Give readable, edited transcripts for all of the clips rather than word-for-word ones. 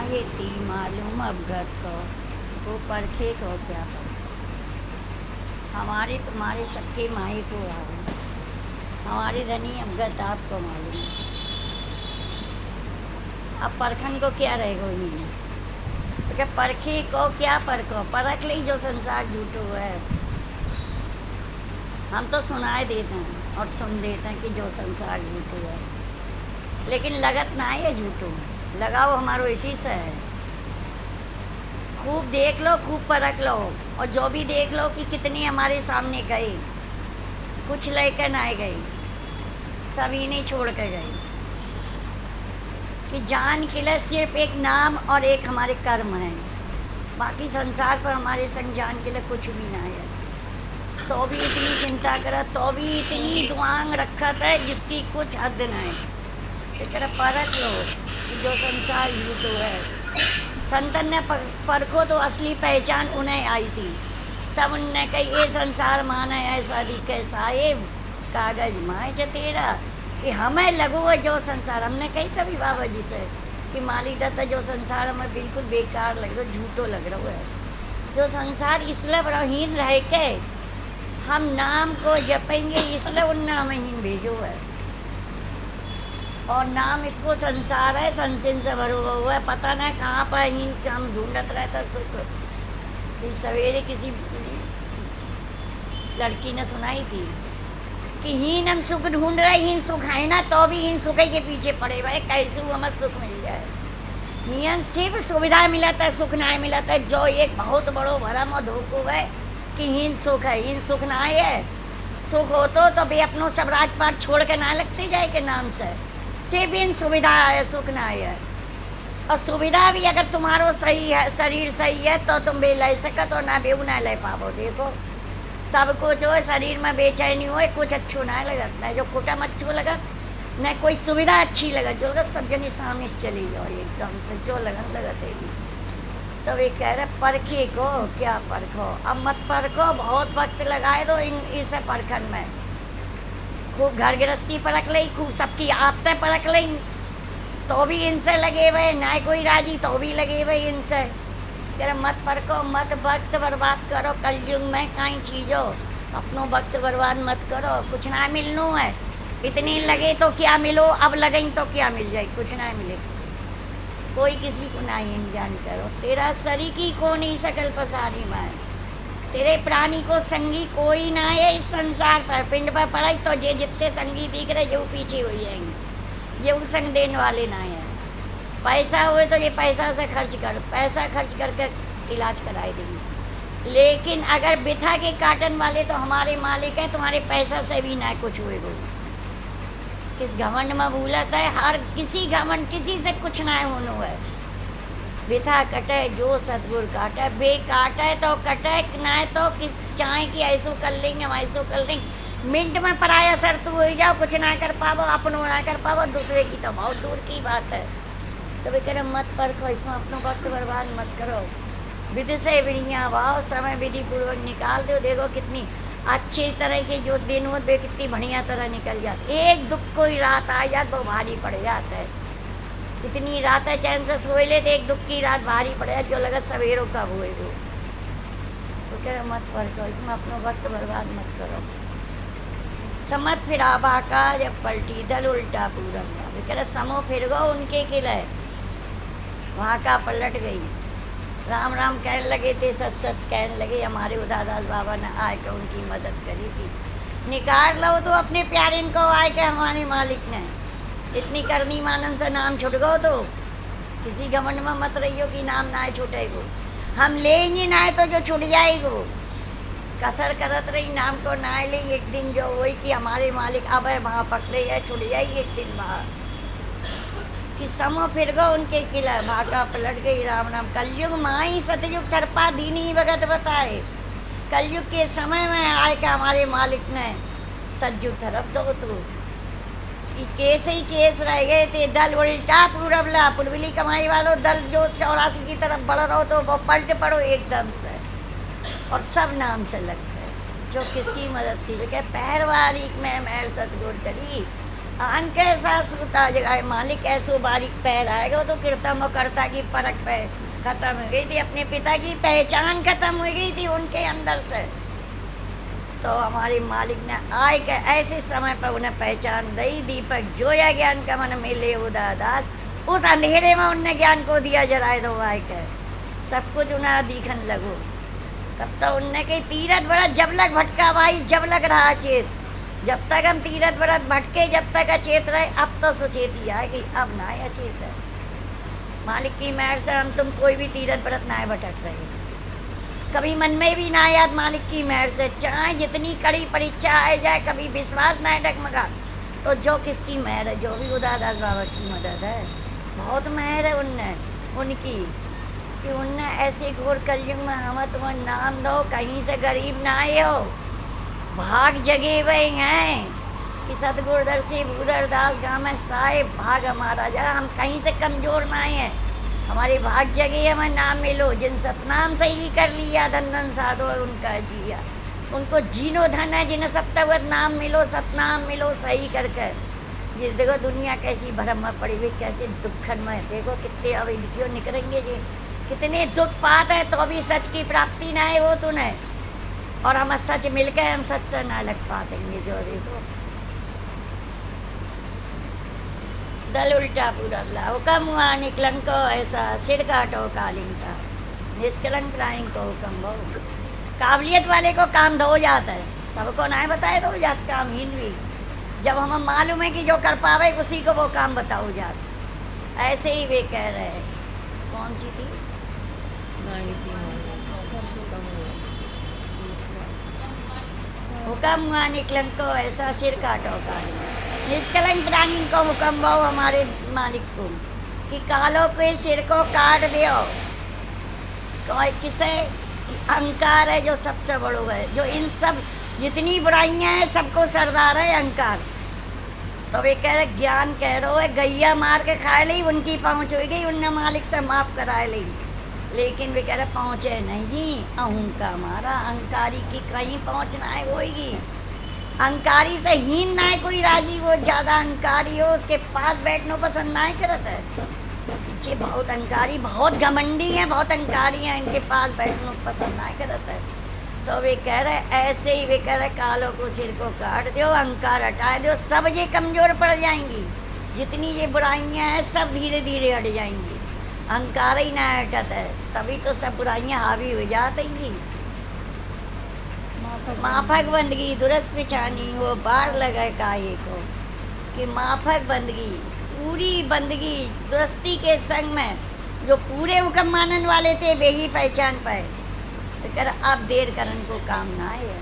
माहे ती मालूम अवगत को, वो परखे को क्या पर। हमारे तुम्हारे सबके माहे को आओ, हमारे धनी अवगत आपको मालूम है। अब परखन को क्या रहेगा ही नहीं, तो क्या परखे को क्या परखो, परख ली जो संसार झूठो है। हम तो सुनाए देते हैं और सुन लेते हैं कि जो संसार झूठो है, लेकिन लगत ना है झूठो, लगाओ हमारो इसी से है। खूब देख लो, खूब परख लो, और जो भी देख लो कि कितनी हमारे सामने गए, कुछ लेकर ना गए, सभी नहीं छोड़ कर गए, कि जान के लिए सिर्फ एक नाम और एक हमारे कर्म है, बाकी संसार पर हमारे संग जान के लिए कुछ भी ना है। तो भी इतनी चिंता करा, तो भी इतनी दुआंग रखत है जिसकी कुछ हद न है। लेकिन परख लो कि जो संसार झूठो है। संतन ने परखो तो असली पहचान उन्हें आई थी, तब उनने कही ये संसार माना ऐसा दिखे साहेब कागज माए तेरा, कि हमें लगो है जो संसार। हमने कही कभी बाबा जी से कि मालिक दत्ता जो संसार हमें बिल्कुल बेकार लग रहा, झूठो लग रहा है। जो संसार इसलिए बरहीन रह के हम नाम को जपेंगे, इसलिए उन नाम ही भेजो है। और नाम इसको संसार है, संसिन से भरो हुआ है, पता नहीं कहाँ पर ही हम ढूंढत रहता सुख। इस सवेरे किसी लड़की ने सुनाई थी कि हीन हम सुख ढूंढ रहे, हीन सुख है ना, तो भी हीन सुख के पीछे पड़े हुए कैसे हमें सुख मिल जाए। हीन सिर्फ सुविधा मिलता है, सुख ना मिलता है, जो एक बहुत बड़ो भरम और धोखो है कि हीन सुख है। हीन सुख ना है, सुख हो तो भी अपनों सब राजपाट छोड़ के ना लगते जाए के नाम से, सिर्फ इन सुविधा है, सुख ना है। और सुविधा भी अगर तुम्हारो सही है, शरीर सही है, तो तुम बे ले सकत और ना बेऊ ना ले पाओ। देखो सब कुछ हो, शरीर में बेचैनी हो, कुछ अच्छो ना लगत, न जो कुटम अच्छो लगत, न कोई सुविधा अच्छी लगत, जो लगत सब जनी सामने चली जाओ एकदम से, जो लगत है। तो वे कह रहे परखे को क्या परखो, अब मत परखो, बहुत वक्त लगाए दो इसे परखन में। खूब घर गृहस्थी परख ली, खूब सबकी आदतें परख ली, तो भी इनसे लगे हुए, ना कोई राजी तो भी लगे हुए इनसे। कह रहे मत परखो, मत वक्त बर्बाद करो, कलयुग में कहीं चीजो अपनों वक्त बर्बाद मत करो, कुछ ना मिलनू है। इतनी लगे तो क्या मिलो, अब लगें तो क्या मिल जाए, कुछ ना मिले। कोई किसी को ना जान करो, तेरा सरीकी को नहीं सकल पसारी में, तेरे प्राणी को संगी कोई ना है इस संसार पर। पिंड पर पड़े तो ये जितने संगी दिख रहे जो पीछे हो जाएंगे, ये उस संग देने वाले ना है। पैसा हुए तो ये पैसा से खर्च कर, पैसा खर्च करके इलाज कराए देंगे, लेकिन अगर बिथा के काटन वाले तो हमारे मालिक हैं, तुम्हारे पैसा से भी ना कुछ हुए। वो किस घमंड में भूलत है, हर किसी घमंड किसी से कुछ ना होनो है। बिथा कटे जो सतगुर काटे, बे काटे तो कटे ना, तो किस चाहे कि ऐसो कर लेंगे हम ऐसो कर लेंगे, मिनट में पराया सर तू हो जाओ, कुछ ना कर पाओ, अपनों ना कर पाओ, दूसरे की तो बहुत दूर की बात है। तो वे कह रहे मत परखो, इसमें अपनों वक्त बर्बाद मत करो, विधि से विधियाँ भाव समय विधि पूर्वक निकाल दो। देखो कितनी अच्छी तरह के जो दिन हो वे कितनी बढ़िया तरह निकल जाते। एक दुख कोई रात आ जात वो भारी पड़ जाता है, कितनी रात है चैन से सोए ले तो एक दुख की रात भारी पड़ जाए, जो लगा सवेरों कब हुए वो। तो कह रहे मत परखो, इसमें अपना वक्त बर्बाद मत करो। समत फिर आबा का जब पलटी दल उल्टा पूरा, कह रहे समो फिर गो उनके किले, वहाँ का पलट गई। राम राम कहने लगे थे, सत सत कहने लगे। हमारे उदादास बाबा ने आए के उनकी मदद करी थी। निकाल लो तो अपने प्यारे इनको आए के हमारे मालिक ने इतनी करनी मानन से नाम छुट गो, तो किसी घमंड में मत रहियो कि नाम ना छूटे गो, हम लेंगे ना तो जो छुट जाएगो। कसर करत रही नाम को ना ले, एक दिन जो वही कि हमारे मालिक अब है वहाँ पकड़े है, छुट जाए एक दिन वहाँ कि समो फिर गो उनके किला, भागा पलट गई। राम राम कलयुग माई सतयुग थरपा दीनी भगत बताए, कलयुग के समय में आए के हमारे मालिक ने सतयुग थरप दो तो कि केस ही केस रह गए थे। दल उल्टा पूरबला, पूर्वली कमाई वालों दल जो 84 की तरफ बढ़ रहो तो वो पलट पड़ो एकदम से, और सब नाम से लग गए। जो किसकी मदद थी, वे पैरवारी में मैर सतगुर करी, अंक ऐसा सूता जगाए मालिक, ऐसो बारीक पैर आएगा तो कीर्तन और कर्ता की परख पे खत्म हो गई थी, अपने पिता की पहचान खत्म हो गई थी उनके अंदर से। तो हमारे मालिक ने आए के ऐसे समय पर उन्हें पहचान दी। दीपक जोया ज्ञान का मन मिले उदादास, उस अंधेरे में उनने ज्ञान को दिया जलाए दो आए के, सब कुछ उन्हें दिखन लगो। तब तक उनने कही तीरथ व्रत जब लग भटका भाई, जब लग रहा चेत, जब तक हम तीरथ व्रत भटके जब तक अचेत रहे, अब तो सुचेत ही आएगी, अब ना अचेत है। मालिक की मेहर से हम तुम कोई भी तीरथ व्रत ना भटक रहे, कभी मन में भी ना याद। मालिक की मेहर से चाहे जितनी कड़ी परीक्षा आ जाए, कभी विश्वास ना डगमगा। तो जो किसकी मेहर है, जो भी उदादास बाबा की मदद है, बहुत मेहर है उनने उनकी, कि उनने ऐसे घोर कलयुग में हमें तुम्हें नाम दो, कहीं से गरीब ना आए हो, भाग जगे हुए हैं कि सतगुरुदर्शी भूदरदास गाँव में साहेब भाग हमारा जा, हम कहीं से कमजोर ना आए हैं, हमारे भाग जगे हमें नाम मिलो। जिन सतनाम सही कर लिया धन धन साधो उनका जिया, उनको जीनो धन है जिन्हें सत्यवत नाम मिलो, सतनाम मिलो सही कर कर। जिस देखो दुनिया कैसी भरम में पड़ी हुई, कैसे दुखन में, देखो कितने अभी लिखियो निकलेंगे जी, कितने दुख पाते हैं तो भी सच की प्राप्ति ना है वो तो नहीं, और हम सच मिलकर हम सच से ना लग पातेंगे। जो देखो दल उल्टा पूरा हुक्म हुआ निकलंक को ऐसा, सिर काटो कालिंग का, निष्कलंक प्राइंग को हुक्म बहु। काबिलियत वाले को काम धो जाता है, सबको ना बताए तो जात कामहीन भी, जब हमें मालूम है कि जो कर पावे उसी को वो काम बताओ जात। ऐसे ही वे कह रहे हैं, कौन सी थी हुक्म हुआ निकलंक को ऐसा, सिर काटो कालिंग, निष्कलंक प्राणी को हुक्म बहु हमारे मालिक को, कि कालों के सिर को काट दियो। किसे? अहंकार है जो सबसे बड़ो है, जो इन सब जितनी बुराइयां हैं सबको सरदार है अहंकार। तो वे कह रहे ज्ञान कह रहे हो गैया मार के खा ली, उनकी पहुँच हो गई, उनने मालिक से माफ करा ली, लेकिन वे कह रहे पहुँचे नहीं। अहंकार हमारा, अहंकारी की कहीं पहुँचना है होगी, अहंकारी से हीन ना है कोई राजी, वो ज़्यादा अहंकारी हो उसके पास बैठना पसंद ना करता है। ये बहुत अहंकारी, बहुत घमंडी हैं, बहुत अहंकारी हैं, इनके पास बैठना पसंद ना करता है। तो वे कह रहे ऐसे ही, वे कह रहे कालों को सिर को काट दो, अहंकार हटा दो, सब ये कमज़ोर पड़ जाएंगी, जितनी ये बुराइयां हैं सब धीरे धीरे हट जाएंगी। अहंकार ही ना हटता है तभी तो सब बुराइयां हावी हो जाती। माफक बंदगी दुरस पिछानी हो, बार लगे काहे को, कि माफक बंदगी पूरी बंदगी दुरस्ती के संग में, जो पूरे हुक्म मानन वाले थे वे ही पहचान पाए। तो कह रहा अब देर करन को काम ना है,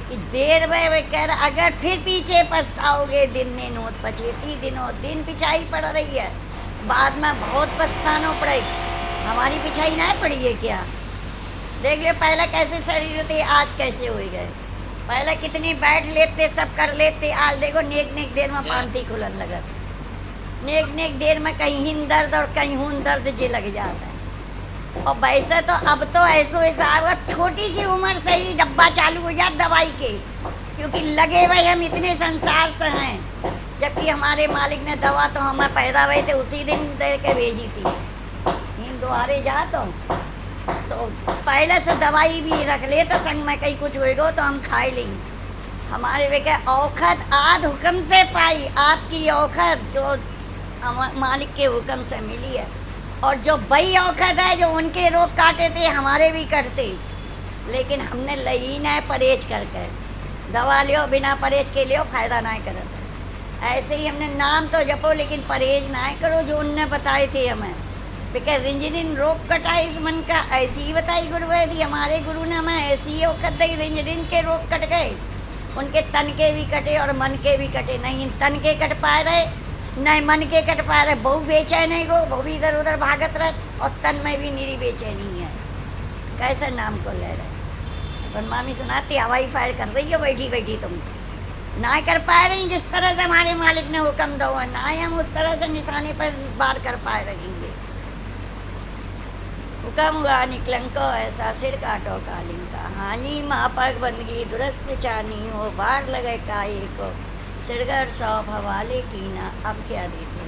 कि देर में वे कह रहा अगर फिर पीछे पछताओगे, दिन ने नोट पचेती दिनों दिन पिछाई पड़ रही है, बाद में बहुत पछताना पड़ेगी। हमारी पिछाई ना पड़ी है क्या? देख ले पहले कैसे शरीर थे, आज कैसे हो गए। पहले कितनी बैठ लेते, सब कर लेते, आज देखो नेक नेक देर में पांति खुलन लगत, नेक नेक देर में कहीं हिन दर्द और कहीं खून दर्द जे लग जाता है। और वैसे तो अब तो ऐसा होगा, छोटी सी उम्र से ही डब्बा चालू हो जाता दवाई के, क्योंकि लगे हुए हम इतने संसार से हैं, जबकि हमारे मालिक ने दवा तो हमें पैदा हुए थे उसी दिन दे के भेजी थी। इन दोहारे जा तो पहले से दवाई भी रख ले, तो संग में कहीं कुछ होएगा तो हम खाए लेंगे। हमारे वे क्या औखत आद हुक्म से पाई, आद की औखत जो मालिक के हुक्म से मिली है, और जो बई औखत है जो उनके रोग काटे थे हमारे भी कटते, लेकिन हमने लही ना परहेज करके। दवा लियो बिना परहेज के लियो फायदा ना करता है। ऐसे ही हमने नाम तो जपो लेकिन परहेज ना करो, जो उनने बताए थे हमें। बिकॉज रिंजरिन रोग कटा इस मन का, ऐसी ही बताई गुरु वैदी, हमारे गुरु ने हमें ऐसी ही औखत दी, रिंजरिन के रोग कट गए, उनके तन के भी कटे और मन के भी कटे। नहीं तन के कट पाए रहे, नहीं मन के कट पाए रहे, बहु बेचैनी को बहु भी इधर उधर भागत रहे, और तन में भी निरी बेचैनी है। कैसे नाम को ले रहे, पर मामी सुनाती हवाई फायर कर रही हो बैठी बैठी, तुम ना कर पा रही जिस तरह से हमारे मालिक ने हुक्म दो, ना हम उस तरह से निशाने पर बार कर पाए रहेंगे। हुक्म हुआ निकलंको ऐसा, सिर काटो कालिंग का, हानि मापक बंदगी दुरस पिछानी हो, बाढ़ लगे काये को, सिरगर सौंप हवाले की ना अब क्या देखो।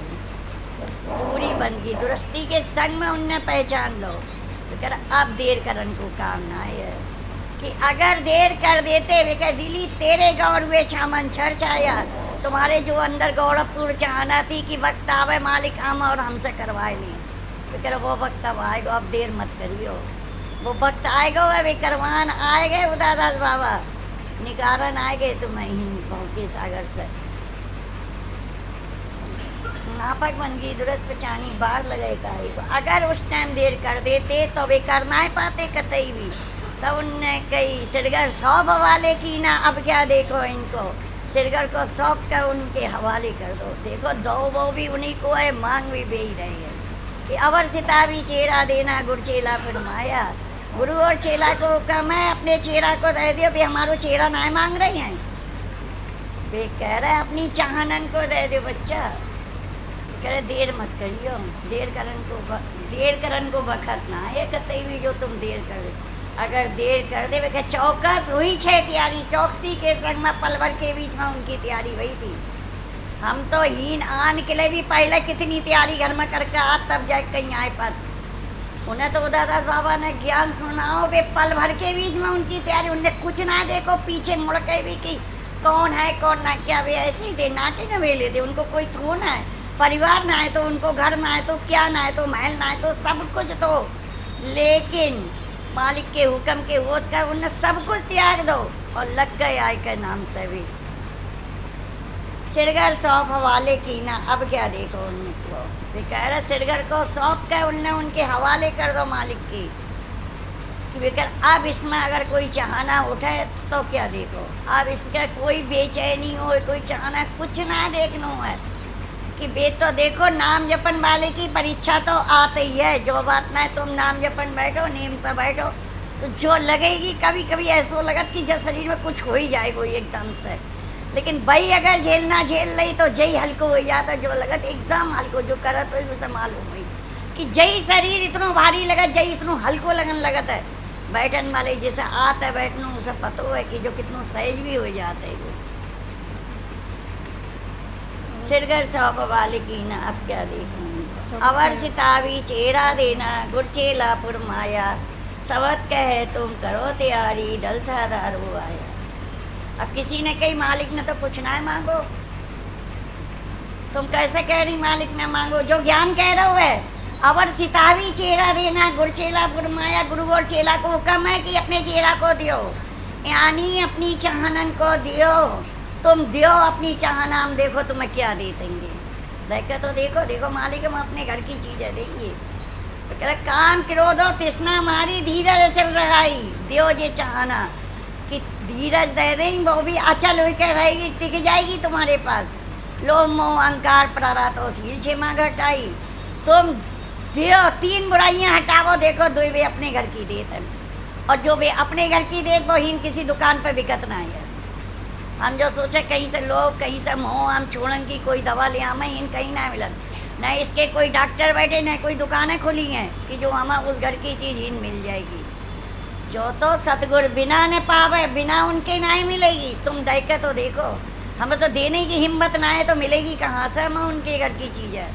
पूरी बंदगी दुरुस्ती के संग में उनने पहचान लो। तो कह रहा अब देर करन को काम ना है कि अगर देर कर देते वे कह दिली तेरे गौर हुए छामन छर्च आया। तुम्हारे जो अंदर गौरवपूर्ण चाहना थी कि वक्त आवे मालिक हम और हमसे करवाए लें। तो कह रहा वो वक्त अब आएगा, अब देर मत करियो। वो वक्त आएगा वे करवान आए गए उदादास बाबा निकारन आए गए तुम्हें ही पहुँचे सागर से। नापक बनगी दुरस पचानी बार लगे काई को। अगर उस टाइम देर कर देते तो वे कर ना पाते कतई भी। तब उनने कही सिरगर सौंप हवाले की ना अब क्या देखो इनको। सिरगर को सौंप कर उनके हवाले कर दो। देखो दो वो भी उन्हीं को है, मांग भी बेही रही है कि अवर सिताबी चेहरा देना गुरु चेला फरमाया। गुरु और चेला को कम है अपने चेहरा को दे दियो भी हमारो चेहरा ना मांग रही हैं। वे कह रहे अपनी चाहनन को दे दो बच्चा। कह रहे देर मत करियो, देर करन को बखत ना है कतई भी जो तुम देर कर दे। अगर देर कर दे वे चौकस हुई छे तैयारी। चौकसी के संग में पल भर के बीच में उनकी तैयारी हुई थी। हम तो हीन आन के लिए भी पहले कितनी तैयारी घर में करके आ तब जाए कहीं आए पर। उन्हें तो उदादास बाबा ने ज्ञान सुनाओ वे पल भर के बीच में उनकी तैयारी। उनने कुछ ना देखो पीछे मुड़ के भी कि कौन है कौन ना क्या। वे ऐसे ही थे नाटे न वेले थे। उनको कोई थो ना है, परिवार ना है तो उनको घर ना है तो क्या ना है तो महल ना है तो सब कुछ तो। लेकिन मालिक के हुक्म के वोट कर उन्हें सब कुछ त्याग दो और लग गए आय के नाम से भी। सिरगर सौंप हवाले की ना अब क्या देखो उनको। वे कह रहे सिरगर को सौंप कर उनने उनके हवाले कर दो मालिक की कि वे कर अब इसमें अगर कोई चाहना उठे तो क्या देखो। अब इसका कोई बेचैनी हो कोई चाहना कुछ ना देखना है कि बे तो देखो नाम जपन वाले की परीक्षा तो आती ही है। जो बात ना है तुम नाम जपन बैठो नीम पर बैठो तो जो लगेगी कभी कभी ऐसा लगत कि जब शरीर में कुछ हो ही जाएगा एकदम से। लेकिन भाई अगर झेलना झेल रही तो जय हल्को हो जाता। जो लगत एकदम हल्को जो करत हो उसे मालूम हुई कि जय शरीर इतना भारी लगत जय इतना हल्को लगन लगत है। बैठन वाले जैसे आता है बैठना उसे पता है कि जो कितना सहज भी हो जाता है वो। सिरगर सौंप वाले की ना अब क्या देखूँ। अवर सितावी चेहरा देना गुरचेला फुरमाया। सबत कहे तुम करो तैयारी डल सादार हो आया। अब किसी ने कही मालिक ने तो कुछ ना मांगो। तुम कैसे कह रही मालिक ने मांगो। जो ज्ञान कह रहे है अवर सितावी चेहरा देना गुरचेला फुरमाया। गुरु और चेला को हुक्म है कि अपने चेहरा को दियो यानी अपनी चाहनन को दियो। तुम दियो अपनी चाहना हम देखो तुम्हें क्या दे देंगे। देखो तो देखो देखो मालिक हम अपने घर की चीज़ें देंगे। तो कह काम करो दो तृष्णा मारी धीरज चल रहा है। दियो ये चाहना कि धीरज दे देंगे वो भी अचल होकर रहेगी टिक जाएगी तुम्हारे पास। लोभ मोह अहंकार प्रारब्ध शील क्षमा घटाई। तुम दियो तीन बुराइयां हटाओ देखो दो वे अपने घर की देत और जो वे अपने घर की देत वो हीन किसी दुकान पर बिकत ना है। हम जो सोचे कहीं से लोग कहीं से मोह हम छोड़न की कोई दवा ले आम इन कहीं ना मिलत न इसके कोई डॉक्टर बैठे न कोई दुकानें खुली हैं कि जो हमें उस घर की चीज़ हीन मिल जाएगी। जो तो सतगुर बिना न पावे बिना उनके ना ही मिलेगी। तुम देख के तो देखो हमें तो देने की हिम्मत ना है तो मिलेगी कहाँ से हमें उनके घर की चीज़ है।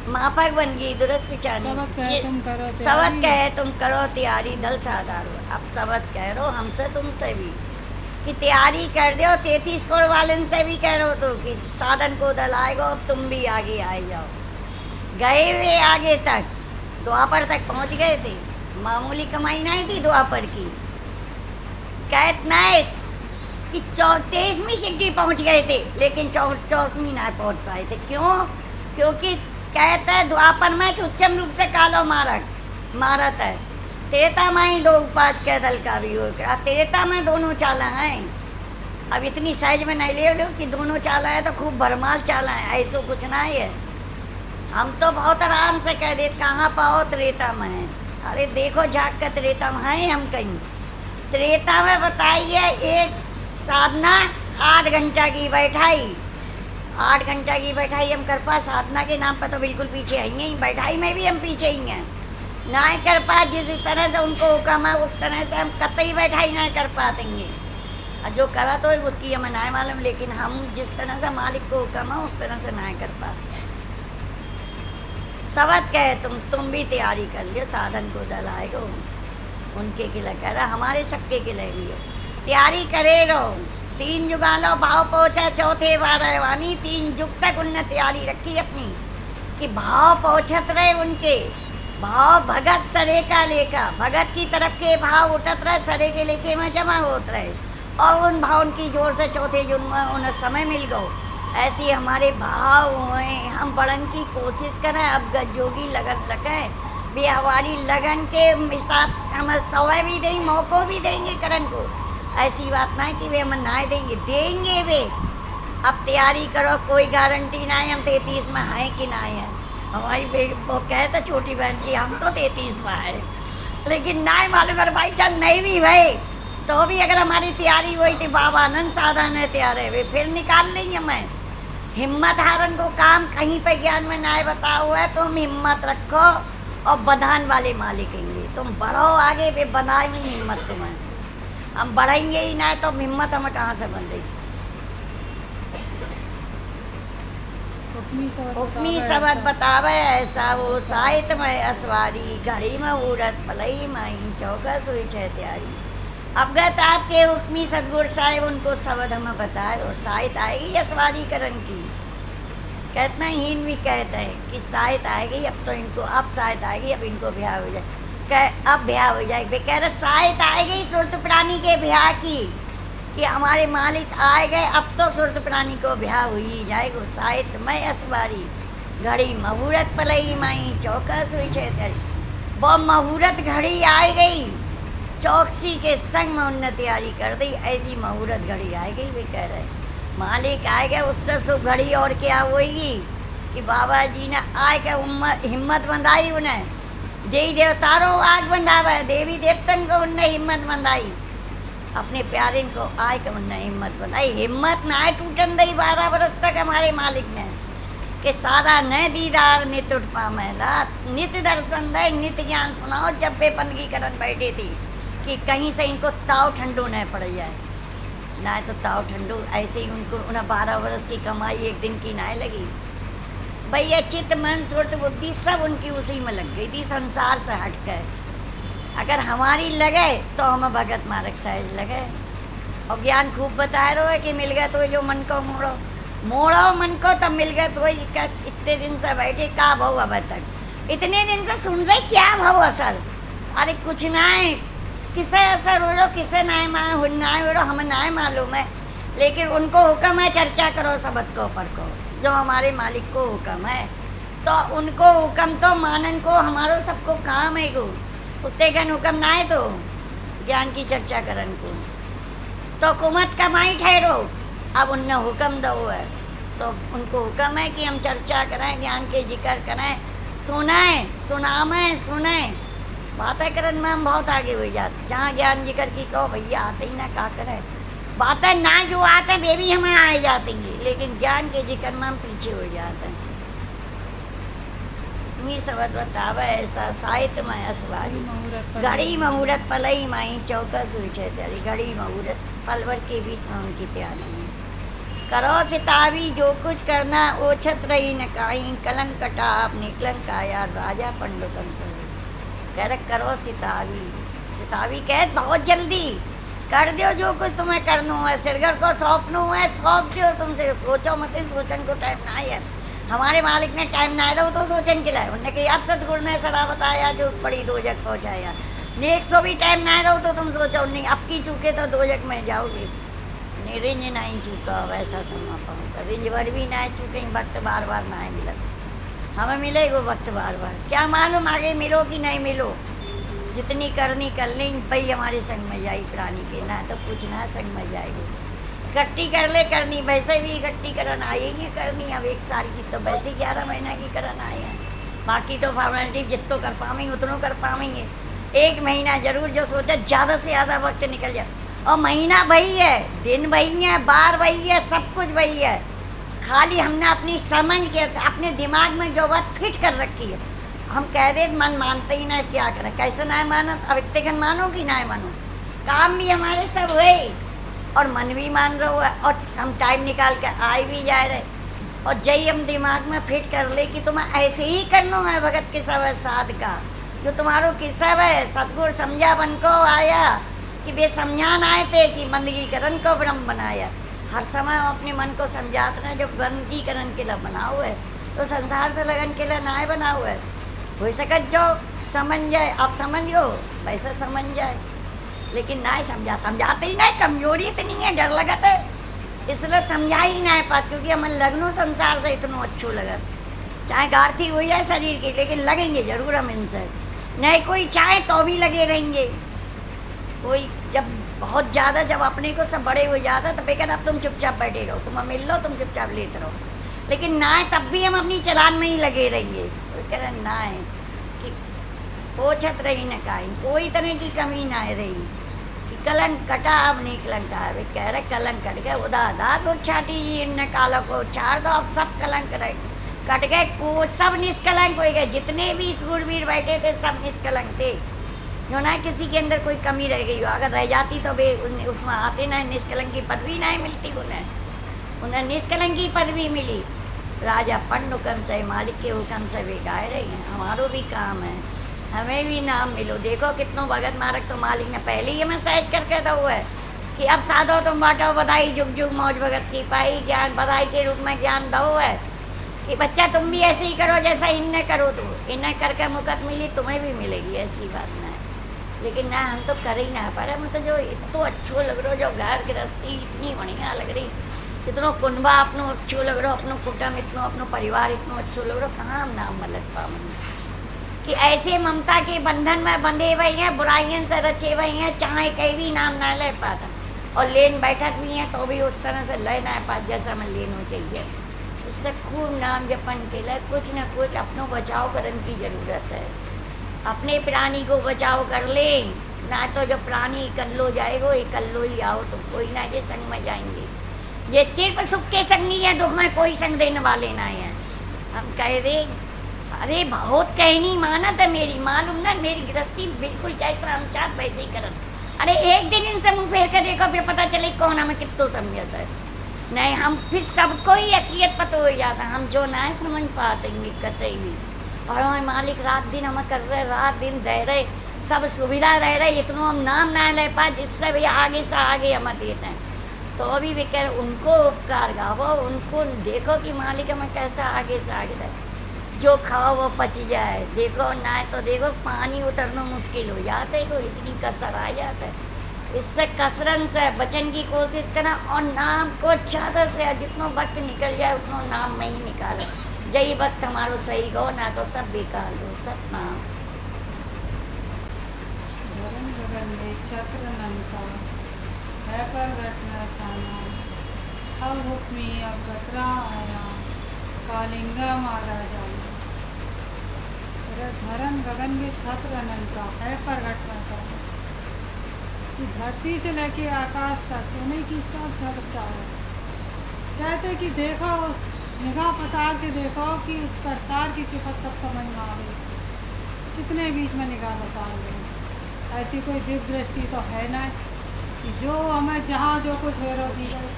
मापक बन गई दुरस पिछानी सबत कहे तुम करो तैयारी दल साधार। अब सबत कह रहो हमसे तुमसे भी कि तैयारी कर दो 33 करोड़ वाले से भी कह रहे हो तो कि साधन को दल आएगा तुम भी आगे आए जाओ। गए वे आगे तक द्वापर तक पहुंच गए थे। मामूली कमाई नहीं थी द्वापर की। कहत नहीं कि 23वीं सिद्धि पहुंच गए थे लेकिन 24वीं ना पहुंच पाए थे। क्यों? क्योंकि कहता है द्वापर में उच्चम रूप से कालो मारत है। तेता में ही 2 5 के दल का भी हो गया। तेता में दोनों चाला हैं। अब इतनी साइज में नहीं ले लो कि दोनों चाला है तो खूब भरमाल चाला है ऐसा कुछ नहीं है। हम तो बहुत आराम से कह देते कहाँ पाओ त्रेता में है। अरे देखो झाक कर त्रेता में है हम कहीं। त्रेता में बताइए एक साधना 8 घंटा की बैठाई 8 घंटा की बैठाई हम कर पा। साधना के नाम पर तो बिल्कुल पीछे आएंगे ही। बैठाई में भी हम पीछे ही हैं ना कर पा। जिस तरह से उनको हुक्म है उस तरह से हम कतई बैठाई ना कर पातेंगे। और जो करा तो उसकी हमें ना मालूम, लेकिन हम जिस तरह से मालिक को हुक्म है उस तरह से ना कर पाते। सबत कहे तुम भी तैयारी कर लियो, साधन को जलाएगो उनके के लिए कह रहा, हमारे सबके के लिए लियो तैयारी करे रहो। 3 जुगा लो भाव पहुँचा चौथे बार वानी, 3 जुग तक उनने तैयारी रखी अपनी कि भाव पहुँचत रहे उनके, भाव भगत सरे का लेखा, भगत की तरफ के भाव उठत रहे, सरे के लेके में जमा होत रहे, और उन भाव उनकी जोर से चौथे जुग में उन्हें समय मिल गो। ऐसी हमारे भाव हुए, हम बढ़न की कोशिश करें। अब जोगी लगन रखें भी, हमारी लगन के हिसाब हम सवय भी देंगे, मौक़ों भी देंगे करण को। ऐसी बात ना है कि वे हमें ना देंगे, देंगे वे। अब तैयारी करो, कोई गारंटी ना है हम 33 में हैं कि ना है। हमारी वो कहता छोटी बहन की हम तो 33 में है, लेकिन ना मालूम अगर भाई चंद नहीं भी भाई तो भी अगर हमारी तैयारी हुई थी, बाबा आनंद साधन है तैयार है, वे फिर निकाल लेंगे। मैं हिम्मत हारन को काम कहीं पे ज्ञान में ना बता हुआ है, तुम हिम्मत रखो और बंधान वाले मालिक होंगे, तुम बढ़ो आगे, वे बनाए नहीं हिम्मत तुम्हें, हम बढ़ेंगे ही ना तो हिम्मत हमें कहाँ से बंधेगी। हुक्मी सबद बतावे ऐसा वो साहित्य में असवारी, घड़ी में उड़त पलई माई चौकस हुई छह तैयारी। अवगत आपके हुक्मी सदगुरु साहिब उनको शब्द हमें बताए और साहित्य आएगी असवारी करण की। कहते हैं हीन भी कहते हैं कि साहित्य आएगी, अब तो इनको अब साहित्य आएगी, अब इनको ब्याह हो जाए, अब ब्याह हो जाए। वे कह रहे साहित्य आएगी सुरत प्राणी के ब्याह की, कि हमारे मालिक आए गए, अब तो सुरत प्राणी को ब्याह हुई जाएगा। साहित्य में असवारी, घड़ी मुहूर्त पलई माई चौकस हुई छे तेरी। वो मुहूर्त घड़ी आई गई, चौकसी के संग में उनने तैयारी कर दी, ऐसी मुहूर्त घड़ी आई गई। वे कह रहे मालिक आए गए, उससे शुभ घड़ी और क्या होगी कि बाबा जी ने आए के हिम्मत बंधाई उन्हें, देवी देवतारों आग बंधावा, देवी देवतन को उनने हिम्मत बंधाई, अपने प्यारे को आए के उनने हिम्मत बंधाई। हिम्मत ना आए टूटन दई 12 बरस तक हमारे मालिक ने, कि सारा न दीदार नित उठ पामे रात, नित दर्शन दे नित ज्ञान सुनाओ। जब वे पनगी करन बैठी थी कि कहीं से इनको ताव ठंडो न पड़ जाए, ना तो ताव ठंडो, ऐसे ही उनको उन्हें 12 बरस की कमाई एक दिन की ना लगी। भैया चित्त मन सुरत बुद्धि सब उनकी उसी में लग गई थी, संसार से हट कर। अगर हमारी लगे तो हमें भगत मार्ग सहज लगे, और ज्ञान खूब बताए रहो है कि मिल गया तो जो मन को मोड़ो, मोड़ो मन को तब मिल गया तो इतने दिन से बैठे का भाव अब तक, इतने दिन से सुन रहे क्या भाव असर, अरे कुछ ना है, किसे असर हो लो किसे ना हो लो हमें ना मालूम है, लेकिन उनको हुक्म है चर्चा करो सबद को पर को, जो हमारे मालिक को हुक्म है तो उनको हुक्म तो मानन को हमारो सबको काम है को, उतने घन हुक्म ना है तो ज्ञान की चर्चा करन को तो कुमत कमाई ठहरो। अब उनने हुक्म दो है तो उनको हुक्म है कि हम चर्चा करें, ज्ञान के जिक्र करें, सुनाएं सुनामें सुने, बातें करन में हम बहुत आगे हो जाते। जहाँ ज्ञान जिक्र की कहो भैया आते ही ना का करें, बातें ना जो आते हैं वे भी हमें आए जाते हैं, लेकिन ज्ञान के जिक्र में हम पीछे हो जाते हैं। मी सबद बतावे ऐसा साहित्य में असवारी, घड़ी मुहूर्त पलई माई चौकस हुई छे तेरी। घड़ी मुहूर्त पलवर के बीच में उनकी तैयारी है। करो सितावी जो कुछ करना ओछत रही न काई, कलंक कटा अपनी कलंक आया राजा पंडुकन से। कह रहे करो सितावी, सितावी कह बहुत जल्दी कर दो जो कुछ तुम्हें करना है, सिरगर को सौंपना है सौंप दो, तुमसे सोचो मत, सोचन को टाइम ना है। हमारे मालिक ने टाइम ना दो तो सोचन के लाए, उन्होंने कही अब सतगुरु ने सरा बताया जो बड़ी 2 जग पहुँचाया, नेक सो भी टाइम ना दो तो तुम सोचो नहीं अब की चूके तो 2 जग में जाओगे, रिंज नहीं चूका वैसा समा पाऊँगा, रिंज भर भी ना चूके, वक्त बार बार ना मिला, हमें मिलेगा वक्त बार बार, क्या मालूम आगे मिलो कि नहीं मिलो। जितनी करनी कर ली भाई हमारे संग में जाई प्राणी के, ना तो कुछ ना संग में जाएगी। इकट्ठी कर ले करनी, वैसे भी इकट्ठी करन आई है करनी, अब 1 साल की तो वैसे 11 महीना की करन आए हैं, बाकी तो फॉर्मेलिटी जितनो कर पाएंगे उतनों कर पाएंगे। 1 महीना जरूर जो सोचा ज़्यादा से ज़्यादा वक्त निकल जाए, और महीना वही है, दिन वही है, बार वही है, सब कुछ वही है, खाली हमने अपनी समझ के अपने दिमाग में जो बात फिट कर रखी है, हम कह दे मन मानते ही ना, क्या करें कैसे ना मानो, अब इतने घन मानो कि ना मानो, काम भी हमारे सब हुए और मन भी मान रहा है और हम टाइम निकाल के आए भी जा रहे और जय हम दिमाग में फिट कर ले कि तुम ऐसे ही करना है भगत के सब साध का जो तुम्हारो किस्सा है सतगुरु समझा बन को आया कि वे समझान आए थे कि बंदगीकरण को ब्रह्म बनाया। हर समय हम अपने मन को समझाते हैं जो बंदगीकरण के लिए बना हुआ है तो संसार से लगन के लिए ना बना हुआ है। हो सकत जो समझ जाए आप समझ लो वैसा समझ जाए लेकिन ना समझाते ही नहीं, कमजोरी इतनी है डर लगत है इसलिए समझा ही ना पा क्योंकि हमें लगनो संसार से इतना अच्छो लगत चाहे गार्थी हो जाए शरीर की लेकिन लगेंगे जरूर हम इनसे नहीं कोई चाहे तो भी लगे रहेंगे। कोई जब बहुत ज़्यादा जब अपने को सब बड़े हो जाता तो बेकार अब तुम चुपचाप बैठे रहो तुम मिल लो तुम चुपचाप लेते रहो लेकिन ना तब भी हम अपनी चलान में ही लगे रहेंगे। कोई कह रहे ना है कि पोछत रही न काई कोई तरह की कमी ना रही कि कलंक कटा अब नहीं कलंक आए कह रहे कलंक कट गए उदा दात और छाटी इन कालों को छाड़ दो अब सब कलंक रहे कट गए को सब निष्कलंक हो गए जितने भी सूरवीर बैठे थे सब निष्कलंक थे जो ना किसी के अंदर कोई कमी रह गई हो अगर रह जाती तो वे उसमें आते ना निष्कलंक की पदवी ना मिलती उन्हें निष्कलंक की पदवी मिली। राजा पंड हुक्म से मालिक के हुक्म से वे गाए रही हैं हमारो भी काम है हमें भी नाम मिलो। देखो कितनों भगत मारक तो मालिक ने पहले ही हमें सहज करके दो है कि अब साधो तुम बांटो बधाई जुग जुग मौज भगत की पाई ज्ञान बधाई के रूप में ज्ञान दो है कि बच्चा तुम भी ऐसे ही करो जैसा इनने करो तो इन्हें करके मुकत मिली तुम्हें भी मिलेगी ऐसी बात ना है लेकिन ना हम तो कर ही ना पा रहे हम तो जो इतना अच्छो लग रहा जो घर गृहस्थी इतनी बढ़िया लग रही इतना कुंबा अपनो अच्छो लग रहा अपनो कुटुंब इतना अपनो परिवार इतना अच्छो लग रहा कहाँ हम नाम मलक पावन कि ऐसे ममता के बंधन में बंधे हुए हैं बुराइयों से रचे हुए हैं चाहे कहीं भी नाम ना ले पाता और लेन बैठक भी हैं तो भी उस तरह से ले ना पा जैसा हमें लेना चाहिए। इससे खूब नाम जपन के लिए कुछ न कुछ अपनों बचाव करने की ज़रूरत है। अपने प्राणी को बचाव कर ले ना तो जो प्राणी इकल्लो जाएगो इकल्लो ही आओ तो कोई ना ये संग में जाएंगे ये सिर्फ सुख के संगी है दुख में कोई संग देने वाले ना है। हम कह दे अरे बहुत कहनी मानत है मेरी मालूम ना मेरी गृहस्थी बिल्कुल जैसा हम चाहत वैसे ही करत अरे एक दिन इनसे मुँह फेर कर देखो फिर पता चले कौन हमें कितना समझता है नहीं हम फिर सबको ही असलियत पता हो जाता हम जो ना समझ पातेंगे कतई भी और हमारे मालिक रात दिन हमें कर रहे रात दिन दे रहे सब सुविधा रह रहे इतना हम नाम ना ले पाए जिससे भी आगे से आगे हमें देते हैं तो अभी भी कह उनको उपकार गावो उनको देखो कि मालिक हमें कैसा आगे से आगे दे जो खाओ वो पच जाए देखो ना तो देखो पानी उतरना मुश्किल हो जाता है को इतनी कसर आ जाता है। इससे कसरत से बचने की कोशिश करना और नाम को ज़्यादा से जितना वक्त निकल जाए उतना नाम में ही निकालो यही वक्त हमारो सही गो ना तो सब बेकार हो सब नाम छत्र नंता है पर घटना छाना अब हुक्मी अब गतरा आया कालिंगा मारा जाना धर्म गगन में छत्र अनंता है पर घटना छाना धरती से लेके आकाश तक उन्हीं की सब छत्र चाहे कहते कि देखो उस निगाह पसार के देखो कि उस करतार की सिफत तब समझ में आ गई कितने बीच में निगाह पसार गई। ऐसी कोई दिव्य दृष्टि तो है ना कि जो हमें जहाँ जो कुछ हो रहा दी गई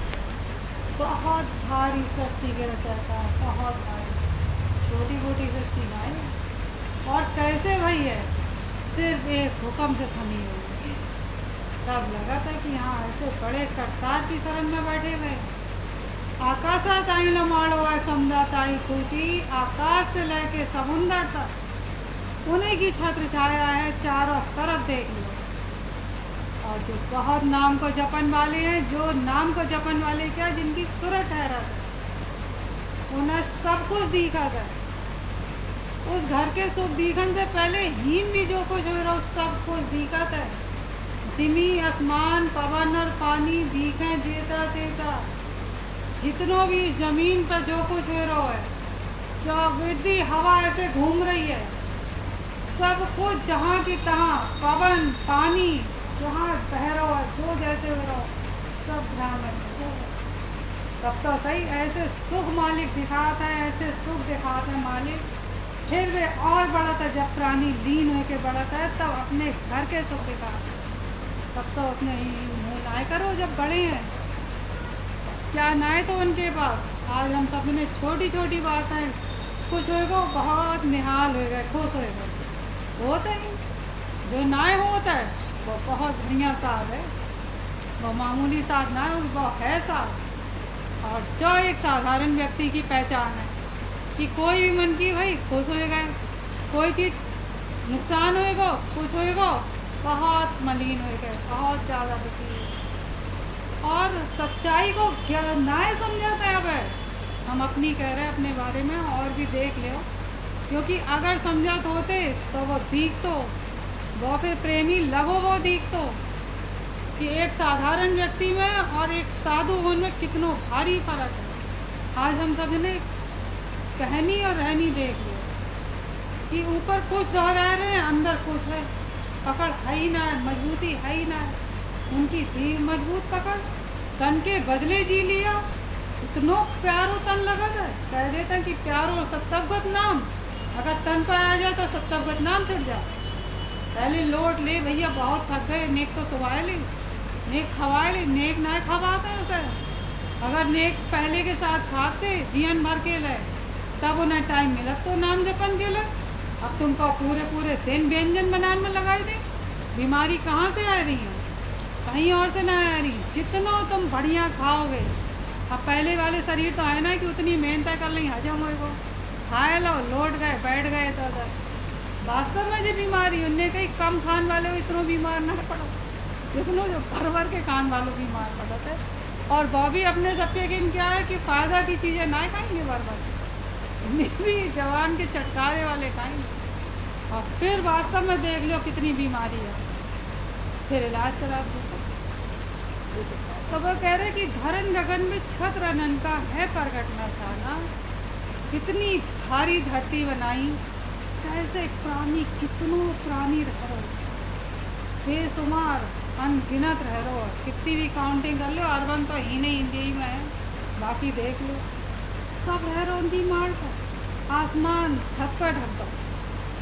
बहुत भारी सृष्टि के रचयिता बहुत भारी छोटी मोटी सृष्टि ना है और कैसे भाई है सिर्फ एक हुक्म से थमी हुई तब लगा था कि हाँ ऐसे बड़े करतार की शरण में बैठे हुए आकाशा ताई लमाड़ो है समुद्र ताई खूटी आकाश से लेके समुंदर तक उन्हीं की छत्र छाया है चारों तरफ देख लो। और जो बहुत नाम को जपन वाले हैं जो नाम को जपन वाले क्या जिनकी सुर ठहरा उन्हें सब कुछ दिखा गया उस घर के सुख दिखन से पहले हीन भी जो कुछ हो रहा सब कुछ दिखत है जिमी आसमान पवन और पानी दिखे जेता तेता जितनों भी जमीन पर जो कुछ हो रहा है जो विधि हवा ऐसे घूम रही है सब कुछ जहाँ की तहाँ पवन पानी जहाँ बह रहा है जो जैसे हो रहा सब ध्यान रखो तब तो सही ऐसे सुख मालिक दिखाता है ऐसे सुख दिखाता है मालिक फिर वे और बढ़ता है जब प्राणी लीन होके बढ़ता है तब अपने घर के सुख दिखाता है तब तो उसने ही मुँह नाय करो जब बड़े हैं, क्या नाय तो उनके पास। आज हम सब ने छोटी छोटी बातें कुछ होएगा बहुत निहाल हो गए, खुश हो गए, होता ही जो नाय होता है वो बहुत बढ़िया साथ है, वो मामूली साथ ना है, वो है साथ। और जो एक साधारण व्यक्ति की पहचान है कि कोई भी मन की भाई खुश हो गए, कोई चीज़ नुकसान होएगा कुछ होएगा बहुत मलिन हो गए, बहुत ज़्यादा दुखी और सच्चाई को क्या नाय समझाता है। अब हम अपनी कह रहे हैं अपने बारे में, और भी देख लो, क्योंकि अगर समझात होते तो वो दीख तो वो फिर प्रेमी लगो वो दीख तो कि एक साधारण व्यक्ति में और एक साधु होने में कितना भारी फर्क है। आज हम सब ने कहनी और रहनी देख लो कि ऊपर कुछ दोहरा रहे हैं, अंदर कुछ है, पकड़ है ही ना, मजबूती है ही ना। उनकी थी मजबूत पकड़, तन के बदले जी लिया, इतनो प्यारो तन लगा था, कह देता कि प्यारो सत्तवगत नाम, अगर तन पर आ जाए तो सत्तवगत नाम छुट जाए। पहले लोट ले भैया, बहुत थक गए, नेक तो सुवाए ले, नेक खवाए ले, नेक ना खवाते उसे। अगर नेक पहले के साथ खाते जीवन भर के ले, तब उन्हें टाइम मिला तो नाम जपन के ले। अब तुमको पूरे पूरे दिन व्यंजन बनाने में लगाई दे, बीमारी कहाँ से आ रही है, कहीं और से ना आ रही। जितना तुम बढ़िया खाओगे, अब पहले वाले शरीर तो है ना कि उतनी मेहनत कर ली, हजम होएगा, खाए लो, लौट गए, बैठ गए तो उधर। वास्तव में जो बीमारी उनने कहीं कम खान वाले इतनों बीमार ना पड़ो, जितनों जो भर भर के खान वालों बीमार पड़ते। और वो भी अपने सबके किन क्या है कि फ़ायदा की चीज़ें ना खाएंगे भर भर, भी जवान के चटकारे वाले खाएंगे। और फिर वास्तव में देख लो कितनी बीमारी है, फिर इलाज करा दो। तो वो कह रहे कि धरन गगन में छत रनन का है प्रगट न जाना, कितनी भारी धरती बनाई, कैसे प्राणी, कितनों प्राणी रह रहे, बेशुमार अनगिनत रह रहे, कितनी भी काउंटिंग कर लो, अर्बन तो ही नहीं इंडिया में है, बाकी देख लो सब रह रहे उनकी मार पर। आसमान छत पर ढक दो,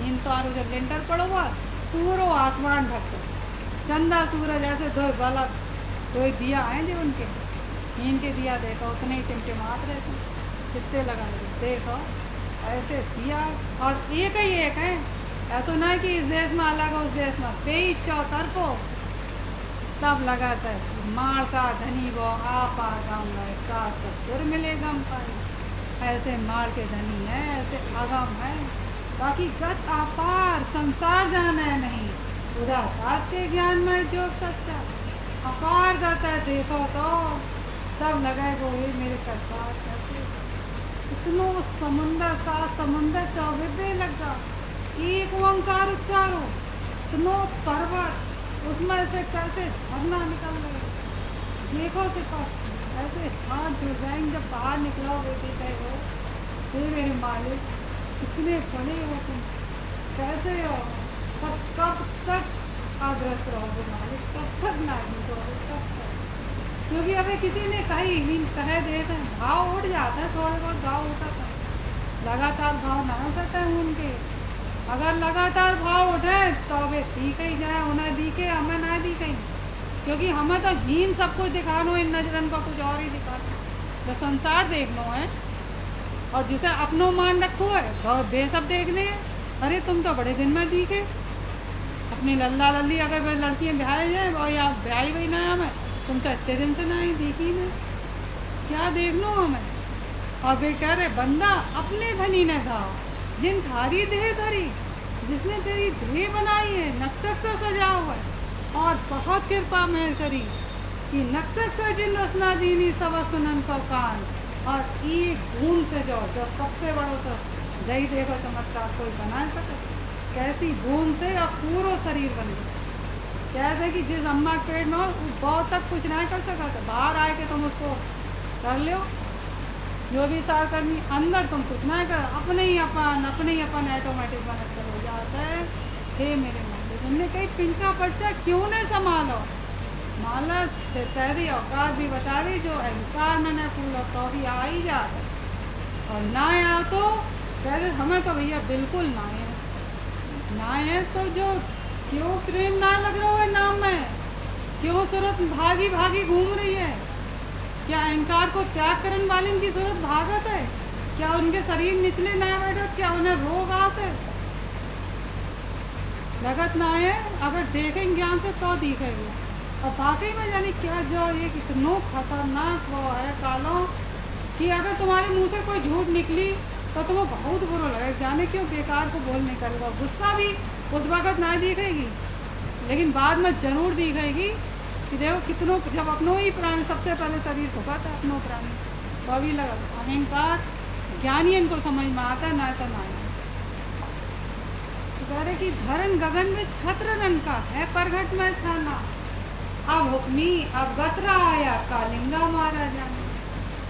इन तारों जब लेंटर पड़ा हुआ पूरा आसमान ढक दो, चंदा सूरज ऐसे दो बल्ब, दो दिया हैं जो उनके, इनके दिया देखो उतने ही टिमटिमात रहते, कितने लगा देखो ऐसे दिया। और एक ही एक है, ऐसा ना है कि इस देश में अलग है उस देश में, कई चौतरफों तब लगाता है माड़ का धनी वो आपा गाऊंगा, सास सत्तर मिलेगा पाई, ऐसे माड़ के धनी है, ऐसे आगम है, बाकी गत अपार संसार जाना है नहीं, उदास के ज्ञान में जो सच्चा अपार जाता है देखो तो तब लगाए वो ये मेरे करतार कैसे, इतनो समंदर सा समंदर चौबीते लगा, एक ओंकार उच्चारो, इतनो पर्वत उसमें से कैसे झरना निकल रहे, देखो से ऐसे हाथ जुड़ जाएंगे जब बाहर निकलोगे, देखे हो हे मेरे मालिक कितने बड़े हो तुम, कैसे हो, कब तक आदर्श रहोगे मालिक, कब तक नागी रहोगे, कब तक। क्योंकि अभी किसी ने कह देते हैं भाव उठ जाता है, थोड़े बहुत भाव उठता है, लगातार भाव ना उठता है उनके, अगर लगातार भाव उठे तो अबे ठीक ही जाए, उन्हें दिखे हमें ना दिखे, क्योंकि हमें तो हीन सब कुछ दिखाना, इन नजरन को कुछ और ही दिखाना, तो संसार देखना है, और जिसे अपनों मान रखो है तो बे सब देखने हैं। अरे तुम तो बड़े दिन में दिखे, अपनी लल्ला लल्ली अगर वे लड़कियाँ ब्याह जाए और या ब्याही वही ना हमें, तुम तो इतने दिन से ना ही देखी ना, क्या देखना हमें। और वे कह रहे बंदा अपने धनी ने धाओ, जिन थारी देह धरी, जिसने तेरी देह बनाई है, नक्शक से सजा हुआ है, और बहुत कृपा मेहर करी कि नक्शक से जिन रसना दीनी सब सुनन को कान, और एक बूंद से जो सबसे बड़ो तो जय देखो चमत्कार कोई बना सके, कैसी बूंद से और पूरा शरीर बन गया। कहते हैं कि जिस अम्मा के पेट में हो बहुत तक कुछ नहीं कर सका, तो बाहर आए के तुम उसको कर लो, जो भी सार करनी, अंदर तुम कुछ नहीं कर, अपने ही अपन ऑटोमेटिक बना चलो जाता है। हे मेरे मालिक, तुमने कहीं पिंका पर्चा क्यों नहीं संभालो, माला तेरी औकात भी बता दी, जो अहंकार मैंने पूरा तो भी आ ही जाता, और ना आया तो कहते हमें तो भैया बिल्कुल ना है तो जो क्यों प्रेम ना लग रहा है नाम में, क्यों सूरत भागी भागी घूम रही है? क्या अहंकार को त्याग करने वाले की सूरत भागत है? क्या उनके शरीर निचले ना बैठत? क्या उन्हें रोग आते? लगत ना है, अगर देखेंगे ज्ञान से तो दिखेंगे। और वाकई में जानी क्या जो ये कितनो खतरनाक वो है कालों कि अगर तुम्हारे मुंह से कोई झूठ निकली तो तुम्हें बहुत बुरा लगे, जाने क्यों बेकार को बोल निकलेगा। गुस्सा भी उस वक्त ना दिखेगी, लेकिन बाद में जरूर दिखेगी कि देखो कितनों, जब अपनों ही प्राणी सबसे पहले शरीर को कहता है अपनों प्राणी, तो अभी लगा अहंकार ज्ञानी इनको समझ में आता ना तो ना। तो कह रहे कि धरन गगन में छत्र रन का है परघट में छाना, अब हुक्मी अब गतरा आया कालिंगा महाराजा ने।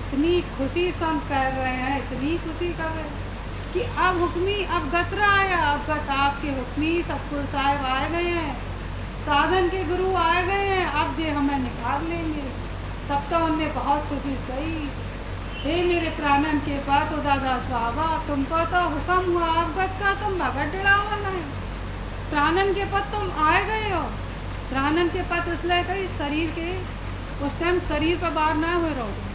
इतनी खुशी संत कर रहे हैं, इतनी खुशी कर रहे हैं कि अब हुक्मी अब गतरा आया, अब आपके हुक्मी सतगुरु साहब आए गए हैं, साधन के गुरु आए गए हैं, अब जे हमें निकाल लेंगे। तब तो उनने बहुत खुशी गई, हे मेरे प्राणन के पास तो दादा स्वाहा, तुमको तो हुक्म हुआ अवगत का, तुम भगत डरावन है, प्राणन के पद तुम आए गए हो। प्राणन के पद इसलिए कही शरीर के उस टाइम शरीर पर बाहर ना हुए रहोगे,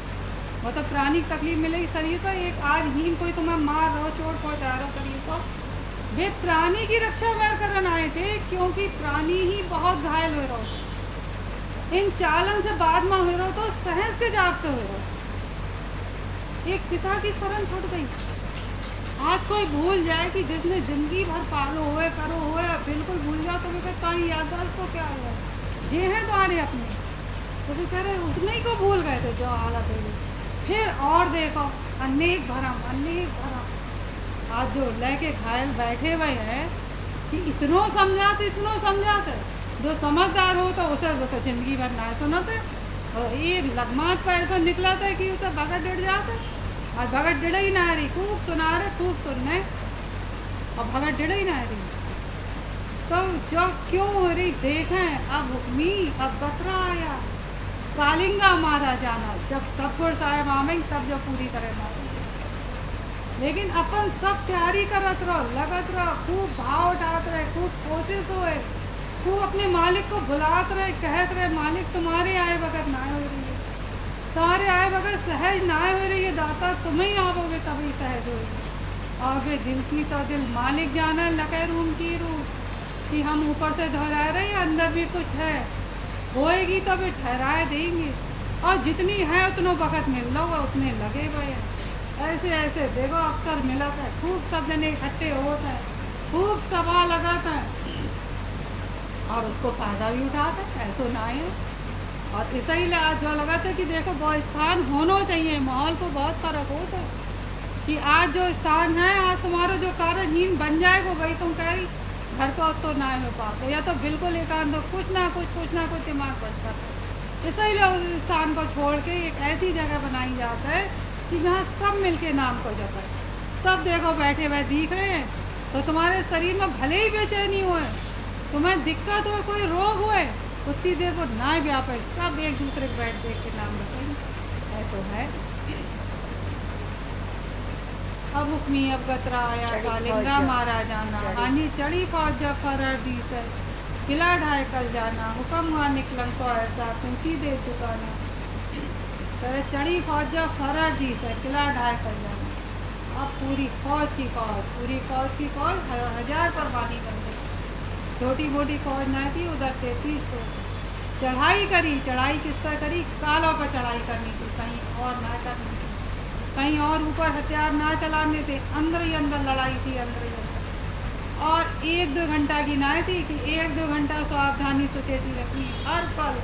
मतलब प्राणी की तकलीफ मिलेगी शरीर पर। एक आज हीन कोई तुम्हें मार रहो, चोट पहुंचा रहो शरीर को, वे प्राणी की रक्षा वह करने आए थे, क्योंकि प्राणी ही बहुत घायल हुए रहो। इन चालन से बाद में हुए रहो तो सहस के जाप से हुए रहो। एक पिता की शरण छूट गई। आज कोई भूल जाए कि जिसने जिंदगी भर पालो हुए करो हुए बिल्कुल भूल जाओ, तो भी कहता है याददाश्त तो क्या है, जे हैं तुम्हारे अपने, तो भी कह रहे उसने ही को भूल गए थे जो हालत हुई। फिर और देखो अनेक भरम अनेक भरम आज जो लेके घायल बैठे हुए हैं कि इतनो समझाते जो समझदार हो तो उसे तो जिंदगी भर ना सुनते, और ये लगमात पर ऐसा निकला था कि उसे भगत डर जाते। आज भगत डिड़ ही ना रही, खूब सुना रहे खूब सुनने, और भगत डिड़ ही ना रही। तो जो क्यों हो रही देखें, अब हुक्मी अब गतरा आया कालिंगा मारा जाना। जब सतगुरु साहब आवेंगे तब जो पूरी तरह मारेंगे, लेकिन अपन सब तैयारी करत रहो, लगत रहो, खूब भाव उठाते रहे, खूब कोशिश हुए, खूब अपने मालिक को बुलात रहे, कहत रहे मालिक तुम्हारे आए वक्त ना हो रही है, तुम्हारे आए बगैर सहज ना हो रही है दाता, तुम्हें ही आओगे तभी सहज होगी। और वे दिल की तो दिल मालिक जाना, लगे रूम की रूम कि हम ऊपर से दोहरा रहे हैं, अंदर भी कुछ है, होएगी तो भी ठहराए देंगे। और जितनी है उतनों वक्त मिल लो, उतने लगे हुए हैं। ऐसे ऐसे देखो अक्सर मिलता है, खूब सब जने इकट्ठे होते हैं, खूब सभा लगाता है और उसको फ़ायदा भी उठाता है, ऐसा ना है। और इसलिए आज जो लगा था कि देखो वो स्थान होना चाहिए, माहौल को बहुत फ़र्क होता है कि आज जो स्थान है, आज तुम्हारा जो कार्यहीन बन जाएगा वही तुम कह रही घर पर तो ना हो पाते, या तो बिल्कुल एकांत कुछ ना कुछ दिमाग बचता है। इसलिए उस स्थान को छोड़ के एक ऐसी जगह बनाई जाता है कि जहाँ सब मिलके नाम को जपे। सब देखो बैठे हुए दिख रहे हैं, तो तुम्हारे शरीर में भले ही बेचैनी हुए, तुम्हें दिक्कत हो, कोई रोग हुए, उतनी देर को ना व्यापक सब एक दूसरे को बैठ देख के नाम रखेंगे, ऐसा है। अब हुक्मी अब गतरा आया कालिंगा मारा जाना, आनी चढ़ी फौज जब फरर दी से किला ढाए कल जाना, हुक्म हुआ निकलन को ऐसा पूछी दे चुकाना। करे चढ़ी फौज जब फरर दी से किला ढाए कल जाना। अब पूरी फौज की फौज 1000 पर बानी बन गई। छोटी मोटी फौज ना थी, उधर 33 को चढ़ाई करी। चढ़ाई किस पर करी? कालों पर चढ़ाई करनी थी, कहीं और ना करनी थी, कहीं और ऊपर हथियार ना चलाने थे, अंदर ही अंदर लड़ाई थी, अंदर ही अंदर। और 1-2 घंटा की ना थी कि 1-2 घंटा सावधानी सुचेती रखी, हर पल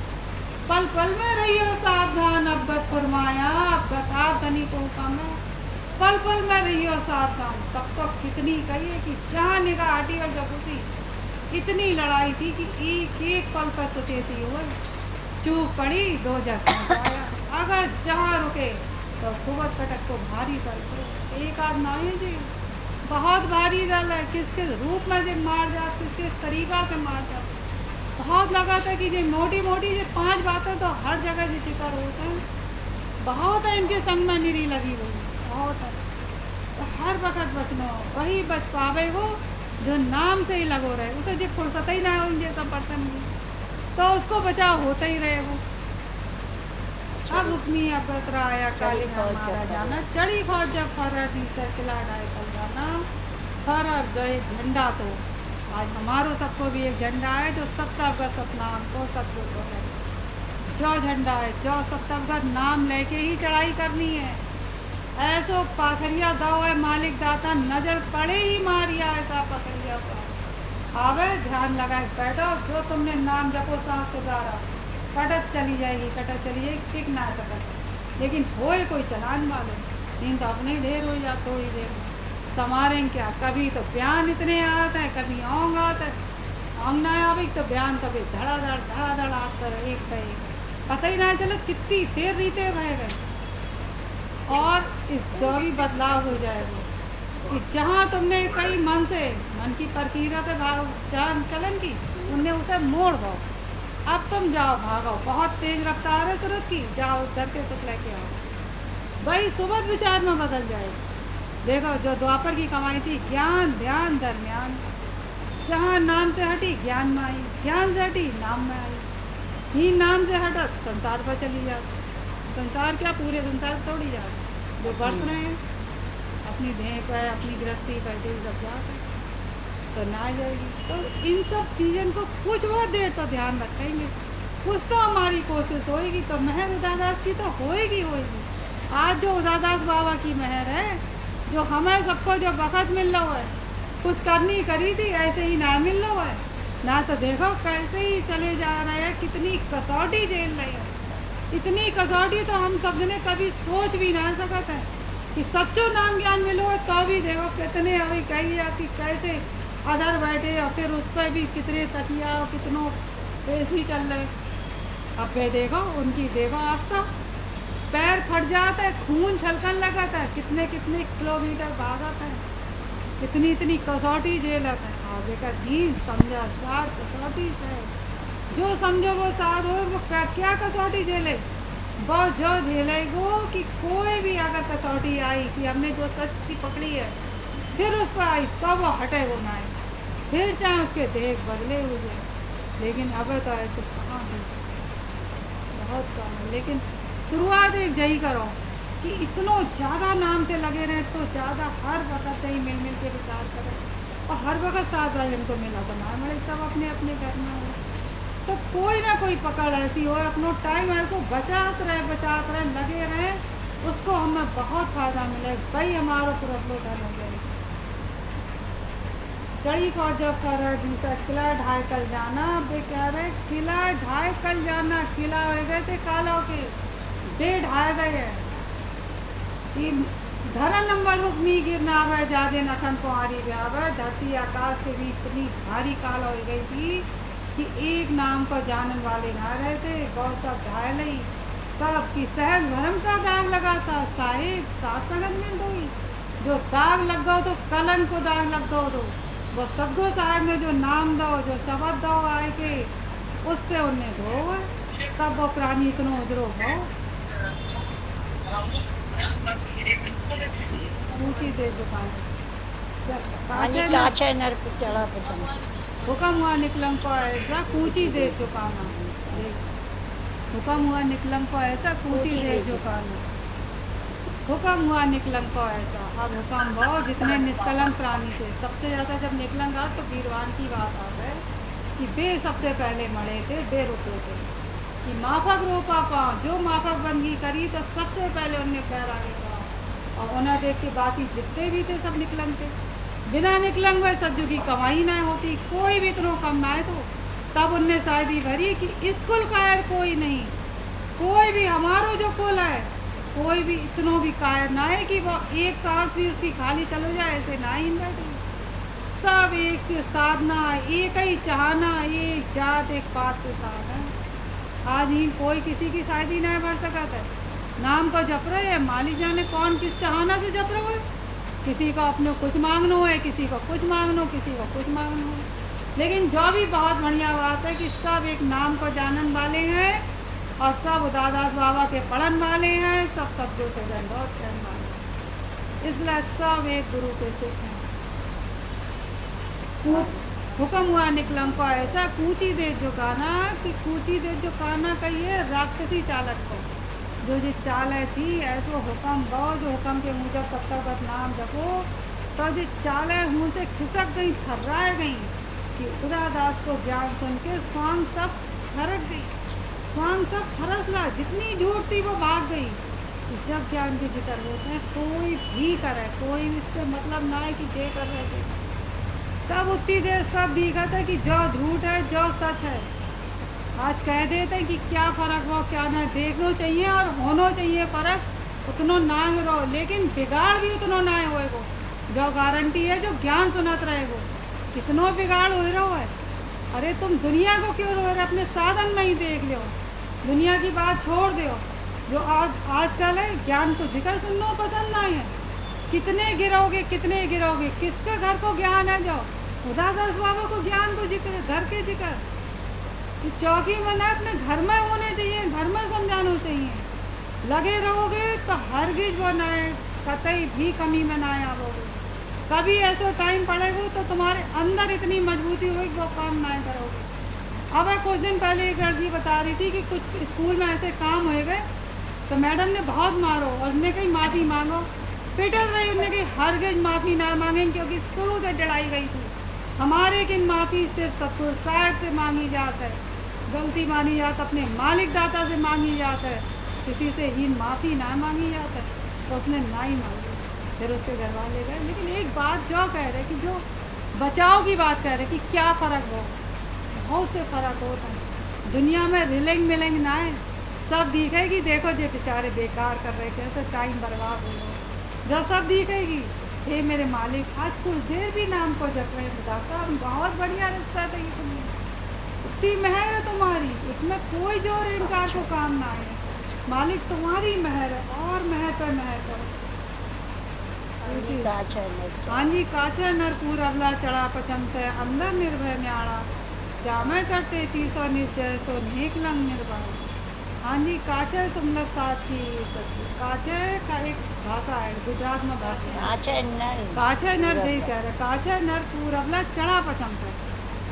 पल पल में रहियो सावधान, अवगत फरमाया अवगत आप धनी को हुक्म है, पल पल में रहियो सावधान। तब तक कितनी कहिए कि जहाँ निगाह हटी और जब उसी इतनी लड़ाई थी कि एक एक पल पर सुचेती हुए, चूक पड़ी 2 जगह आया, अगर जहाँ रुके तो कुवत कटक को भारी दल को एक आध नाई जी बहुत भारी दल है, किसके रूप में जो मार जात, किसके तरीका से मार जात। बहुत लगा था कि जो मोटी मोटी जो 5 बातें तो हर जगह जो जिक्र होते हैं, बहुत है इनके संग में निरी लगी हुई, बहुत है। तो हर वक्त बचना वही बच पावे वो जो नाम से ही लगो रहे, उसे जो फुर्सत ही ना हो इनके सब बर्तन की। तो उसको बचाव होता ही रहे वो। अब हुक्मी अब बतरा आया काली हमारा जाना, चढ़ी फौज जब फर्र तीसर किला ढाई कल जाना, फर्र जो एक झंडा तो आज हमारो सबको भी एक झंडा है जो सप्तावगत नाम को सबको तो है, जो झंडा है जो सप्तावगत नाम लेके ही चढ़ाई करनी है। ऐसो पाखरिया दाव है मालिक दाता, नजर पड़े ही मारिया ऐसा पखरिया पर आवे, ध्यान लगाए बैठो, जो तुमने नाम जपो सांस के द्वारा कटत चली जाएगी, कटत चली जाएगी, टिक ना सकत। लेकिन होए कोई चलान मालूम नहीं तो अपने ढेर हो जा, थोड़ी देर में समारें क्या। कभी तो बयान इतने आते हैं, कभी औंग आता है, औंग ना आवे तो बयान कभी धड़ाधड़ आता है, एक पे एक पता ही ना चलो कितनी देर रीते बह गए। और इस जो भी बदलाव हो जाएगा कि जहाँ तुमने कई मन की परकीरत जान चलन की, उनने उसे मोड़ दो। अब तुम जाओ, भागो, बहुत तेज रफ्तार है सूरत की, जाओ उधर के सुख लेके आओ। भाई सुबह विचार में बदल जाएगी। देखो जो द्वापर की कमाई थी, ज्ञान ध्यान दरमियान, जहाँ नाम से हटी ज्ञान में आई, ज्ञान से हटी नाम में आई, ही नाम से हटत संसार पर चली जाती। संसार क्या पूरे संसार तोड़ी जाती। जो बरत रहे हैं अपनी देह पर, अपनी गृहस्थी पर, जो सब जाते तो ना जाएगी। तो इन सब चीज़ों को कुछ बहुत देर तो ध्यान रखेंगे, कुछ तो हमारी कोशिश होएगी। तो मेहर उदादास की तो होएगी। आज जो उदादास बाबा की मेहर है, जो हमें सबको जो वक़्त मिल रहा है, कुछ करनी करी थी ऐसे ही ना मिल रहा है ना, तो देखो कैसे ही चले जा रहे हैं, कितनी कसौटी झेल रहे हैं। इतनी कसौटी तो हम सब ने कभी सोच भी ना सकते हैं कि सच्चो नाम ज्ञान मिलो है। तो भी देखो कितने अभी कही जाती कैसे अधर बैठे, और फिर उस पर भी कितने तकिया और कितनों ऐसी चल रहे। अब वे देखो उनकी देखो आस्था, पैर फट जाता है, खून छलकन लगाता है, कितने कितने किलोमीटर भागता है, इतनी कसौटी झेलता है। आगे का दीन समझा सार कसौटी से, जो समझो वो सार हो, वो क्या कसौटी झेले, वो जो झेलेगो कि कोई भी अगर कसौटी आई कि हमने जो सच की पकड़ी है फिर उस पर आई, तब वो हटे वो ना आए, फिर चाहे उसके देख बदले हुए। लेकिन अब तो ऐसे कहाँ है, बहुत कम है। लेकिन शुरुआत एक यही करो कि इतनो ज़्यादा नाम से लगे रहें, तो ज़्यादा हर वक्त चाहिए मिल के विचार करें, और हर वक्त साथ वाले को मिला तो ना मिले, सब अपने अपने करना हो। तो कोई ना कोई पकड़ ऐसी हो, अपनो टाइम ऐसो बचाते रहे लगे रहे, उसको हमें बहुत फ़ायदा मिले। भाई हमारा पुरस्कार हो जाए। चढ़ी फौज जब फर्र दूसरा किला ढाई कल जाना, बे कह रहे किला ढाई कल जाना, किला हो गए थे कालों के, बे ढाए गए कि धरा नंबर हुक्मी गिरना आवे, जादे नखन कुंवारी ब्यावर, धरती आकाश के बीच इतनी भारी काल हो गई थी कि एक नाम को जानने वाले ना रहे थे, बहुत सब ढाए लई। तब की सहज भरम का दाग लगा था, साहिब सात संगत में दो, जो दाग लग गो तो कलंक को दाग लग गो तो वो सदगो साहब ने जो नाम दो, जो शब्द दो आए के, उससे उन्हें धो, तब वो प्राणी इतनो उजरो हो। ऊंची दे दुकान काचे नर पे चढ़ा पचन, हुक्म हुआ निकलम को ऐसा कूची दे चुकाना, हुक्म हुआ निकलम को ऐसा कूची दे चुकाना, हुक्म हुआ निकलंक को ऐसा। अब हुक्म भाव जितने निष्कलंक प्राणी थे, सबसे ज़्यादा जब निकलंक आ तो वीरवान की बात आ गए कि बे सबसे पहले मरे थे, बे रुके थे कि माफक रोपा पाँव, जो माफक बंदगी करी तो सबसे पहले उनने पैर आगे करा, और उन्हें देख के बाकी जितने भी थे सब निकलंक थे। बिना निकलंक में सज्जू की कमाई ना होती, कोई भी इतनों कम ना है। तो तब उनने शायदी भरी कि इस कुल कायर कोई नहीं, कोई भी हमारो जो कुल है कोई भी इतनों भी कायर ना है कि वो एक सांस भी उसकी खाली चलो जाए, ऐसे ना ही बैठे। सब एक से साधना, एक ही चाहना, एक जात एक बात के साथ है। आज ही कोई किसी की शायदी नहीं भर सका था, नाम को जप रहे हैं, मालिक जाने कौन किस चाहना से जप रहे हो। किसी को अपने कुछ मांगनो है, किसी को कुछ मांगनो, किसी को कुछ मांगनो है। लेकिन जो भी बहुत बढ़िया बात है कि सब एक नाम को जानन वाले हैं, और सब दादास बाबा के पढ़न वाले हैं, सब शब्दों से दंडौत करने वाले हैं। इसलिए सब एक गुरु के सिख हैं। हुक्म हुआ निकलम को ऐसा कूची दे जो गाना कि कूची दे जो काना कहिए राक्षसी चालक को जो जी चाल थी ऐसो हुक्म बो जो हुक्म के मुजब सत्तर नाम जपो तो जी चाल मुँह से खिसक गई थर्राए गई कि उदादास को ज्ञान सुन के स्वांग सब थरक गई स्वांग सब थरसला जितनी झूठ थी वो भाग गई। जब ज्ञान के जिक्र होते हैं कोई भी करे कोई इससे मतलब ना है कि जे कर रहे थे तब उतनी देर सब दिखा था कि जो झूठ है जो सच है। आज कह देते हैं कि क्या फ़र्क हो क्या ना देखना चाहिए और होना चाहिए फ़र्क उतनो ना रहो लेकिन बिगाड़ भी उतनो ना होएगो जो गारंटी है जो ज्ञान सुनत रहेगो कितनो बिगाड़ हो रहा है। अरे तुम दुनिया को क्यों रो रहे अपने साधन में ही देख लो दुनिया की बात छोड़ दो जो आजकल है ज्ञान को जिक्र सुनना पसंद ना है कितने गिरोगे किसके घर को ज्ञान है जो उदादास बाबा को ज्ञान को जिक्र घर के जिक्र तो चौकी में ना अपने घर में होने चाहिए घर में समझाना चाहिए लगे रहोगे तो हरगिज वो ना कतई भी कमी में ना आओगे कभी ऐसा टाइम पड़ेगा तो तुम्हारे अंदर इतनी मजबूती होगी वो काम ना करोगे। अब कुछ दिन पहले एक लड़की बता रही थी कि कुछ स्कूल में ऐसे काम हो गए तो मैडम ने बहुत मारो और उन्होंने कही माफ़ी मांगो पिटल रही उन्होंने कही हरगिज माफ़ी ना मांगें क्योंकि शुरू से डराई गई थी हमारे किन माफ़ी सिर्फ सतगुरु साहब से मांगी जाती है गलती मानी जाती अपने मालिक दाता से मांगी जाती है किसी से ही माफ़ी ना मांगी जाती तो उसने ना ही मांगी फिर उसके घर वाले गए। लेकिन एक बात जो कह रहे कि जो बचाव की बात कह रहे कि क्या फ़र्क हो बहुत से फ़र्क होता है दुनिया में रिलेंग मिलेंग ना है सब दिखेगी देखो जे बेचारे बेकार कर रहे कैसे टाइम बर्बाद हो रहा जो सब दिखेगी हे मेरे मालिक आज कुछ देर भी नाम को जप रहे बताता बहुत बढ़िया रिश्ता था ये तुम्हें इतनी मेहर है तुम्हारी इसमें कोई जोर इनकार को काम ना है मालिक तुम्हारी मेहर है और मेहर पर मेहर करो। हाँ जी काछे नरपूर अबला चढ़ा पचम से अंदर निर्भय न्याड़ा जामे करते तीसो निर्जय सो नेक लंग निर्भय। हाँ जी काछे सुमलत साथ की सच्ची काछे का एक भाषा है गुजरात में भाषा काछे नर जही कह रहे काछे नर पूरबला चढ़ा पचम पे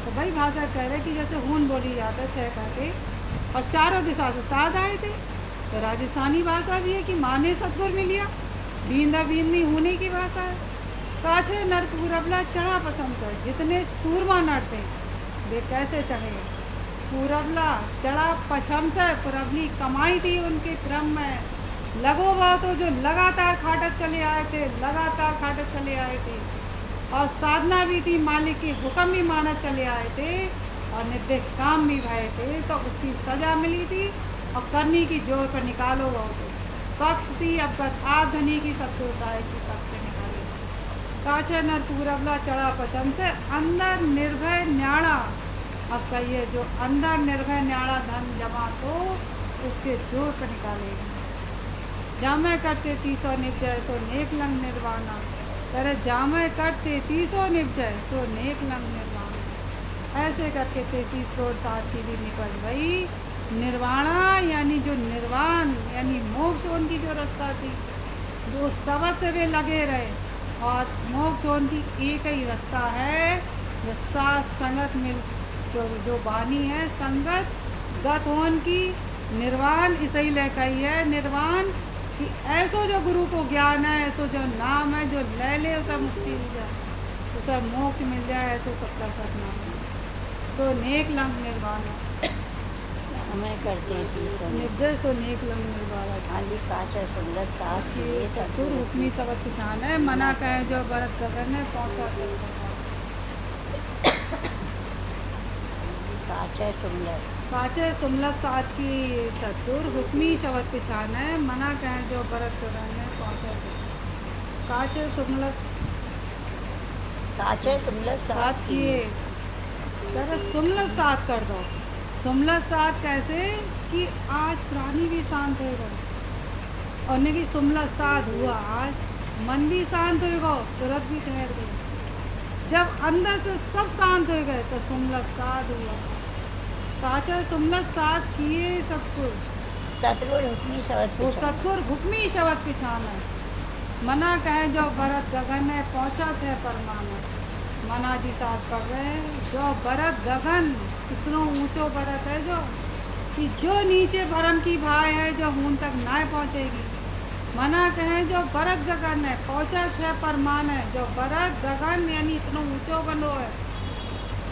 तो भाई भाषा कह रहे कि जैसे हून बोली जाता है छः करके और चारों दिशा से साथ आए थे तो राजस्थानी भाषा भी है कि माने सतगुर मिलिया बींदा बींदी होने की भाषा है। काछे नर पूरबला चढ़ा पसंद कर जितने सूरमा नड़ते वे कैसे चढ़े पूरबला चढ़ा पछम से पुरबली कमाई थी उनके क्रम में लगो वह तो जो लगातार खाटत चले आए थे और साधना भी थी मालिक की हुक्म भी मानत चले आए थे और नित्य काम भी भये थे तो उसकी सजा मिली थी और करनी की जोर पर निकालो वह तो पक्ष थी अब धनी की सत्तो साय की पक्ष से निकाले काछे नर पूरबला चढ़ा पचम से अंदर निर्भय न्याड़ा। अब कहिए जो अंदर निर्भय न्याड़ा धन जमा तो उसके जोर पर निकालेगा जामे करते तीसो निपजय सो नेक लंग निर्वाणा करे जामे करते तीसो निपजय सो नेक लंग निर्वाणा ऐसे करके 33 करोड़ साथ की भी निपज गई निर्वाणा यानी जो निर्वाण यानी मोक्ष उनकी जो रास्ता थी जो सबद से वे लगे रहे और मोक्ष उनकी एक ही रास्ता है जो साथ संगत मिल जो बानी है संगत गत होन की निर्वाण इसे ही लेकर ही है निर्वाण कि ऐसो जो गुरु को ज्ञान है ऐसो जो नाम है जो ले उसे मुक्ति मिल जाए उसे मोक्ष मिल जाए ऐसो सबका करना है सो नेक लंग निर्वाण हमें करते हैं तीसरा निर्जय सो नेक लंग निर्वाण खाली काछे सुंदर साथ ये सतुर हुक्मी सबक पिछान है मना कहे जो भरत गगन है पहुँचा काचे सुमलत साथ की सतुर हुक्मी शब्द पिछान है मना कहे जो भरत गगन है पहुँचा काचे सुमलत साथ की सुमलत साथ कर दो सुमलत साथ कैसे कि आज प्राणी भी शांत हो गए और नहीं सुमलत साथ हुआ आज मन भी शांत हो गया सूरत भी ठहर गई जब अंदर से सब शांत हो गए तो सुमलत साथ हुआ काचा सुमलत साथ किए सब कुछ सतगुर हुक्मी शब्द पिछाना मना कहे जो भरत गगन है पहुँचा छे परमाना मना जी साथ पढ़ रहे हैं, जो बरत गगन, इतनो ऊंचो बरत है जो कि जो नीचे भरम की भाई है जो हून तक ना पहुँचेगी। मना कहें जो बरत गगन है पहुँचा छह परमान है, जो बरत गगन यानी इतना ऊंचो बनो है,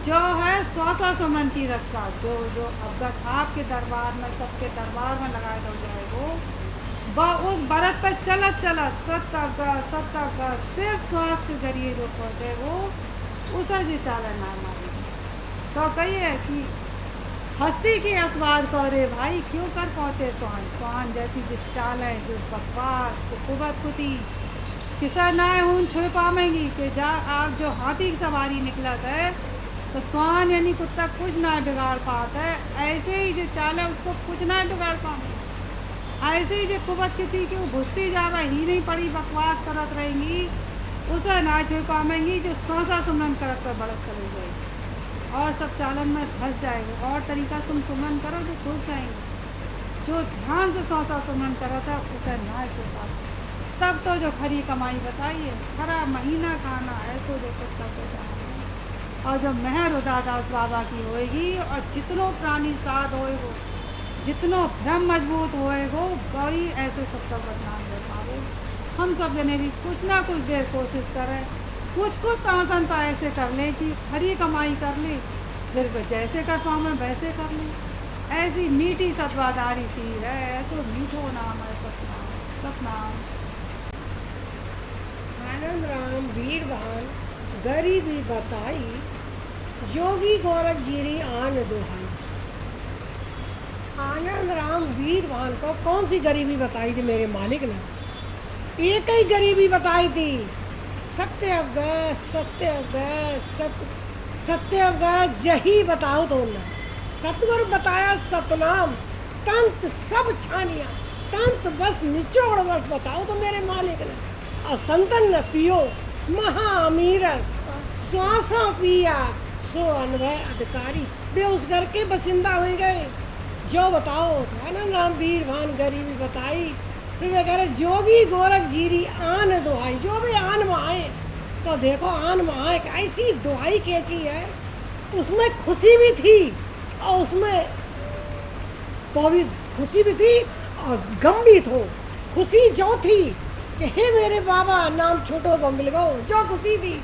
जो है स्वासा सुमन की रास्ता, जो जो अब तक आपके दरबार में सबके दरबार में लगाए दो जाएगो, वह उस बरत पर चलत चलत सत्तर सिर्फ श्वास के जरिए जो पहुँचे वो उसे जी चाले ना मारेगी। तो कहिए कि हस्ती की असवार करे भाई क्यों कर पहुँचे स्वान, स्वान जैसी जो चाल है जो बकवास जो कुबत कुती किसा ना हूँ छुए पावेंगी कि जा आप जो हाथी की सवारी निकलत है तो स्वान यानी कुत्ता कुछ ना बिगाड़ पाता है, ऐसे ही जो चाल है उसको कुछ ना बिगाड़ पावे। ऐसे ही जो कुबत की थी कि वो घुसती जावा ही नहीं पड़ी बकवास करत रहेंगी, उसे ना छुए पावेंगी जो स्वासा सुमन करत कर बढ़त चली जाएगी और सब चालन में फंस जाएगा। और तरीका तुम सुमन करो जो घुस जाएंगे, जो ध्यान से स्वासा सुमन करा था उसे ना छुए पाते। तब तो जो खरी कमाई बताइए, खरा महीना खाना ऐसो जो सब तब हो जाए और जो मेहर उदादास बाबा की होएगी और जितनो प्राणी साध होएगो, जितनो भ्रम मजबूत होएगो, कोई ऐसे सब तक बदनाम दे पावे। हम सब जने भी कुछ ना कुछ देर कोशिश करें, कुछ शासन तो ऐसे कर ले कि खरी कमाई कर ले, फिर जैसे कर पाऊँ वैसे कर ले। ऐसी मीठी सतवादारी सी है, ऐसो मीठो नाम है सतनाम। आनंद राम वीरवान गरीबी बताई, योगी गोरख जीरी आन दुहाई। आनंद राम वीरवान को कौन सी गरीबी बताई थी मेरे मालिक ने? एक ही गरीबी बताई थी, सत्य अवगत सत्य अवगत सत्य अवगत जही बताओ तो न। सतगुरु बताया सतनाम, तंत सब छानिया, तंत बस निचोड़ बस बताओ तो मेरे मालिक ने। और संतन न पियो महा अमीरस, श्वासा पिया सो अनवय अधिकारी, वे उस घर के बसिंदा हो गए। जो बताओ तो आनंद राम वीरवान गरीबी बताई, फिर वे कह रहे जोगी गोरख जीरी आन दुहाई। जो भी आन में आए तो देखो आन में आए ऐसी दुहाई कैची है, उसमें खुशी भी थी और उसमें वो भी खुशी भी थी और गम भी थो। खुशी जो थी कि हे मेरे बाबा नाम छोटो को मिल गो, जो खुशी थी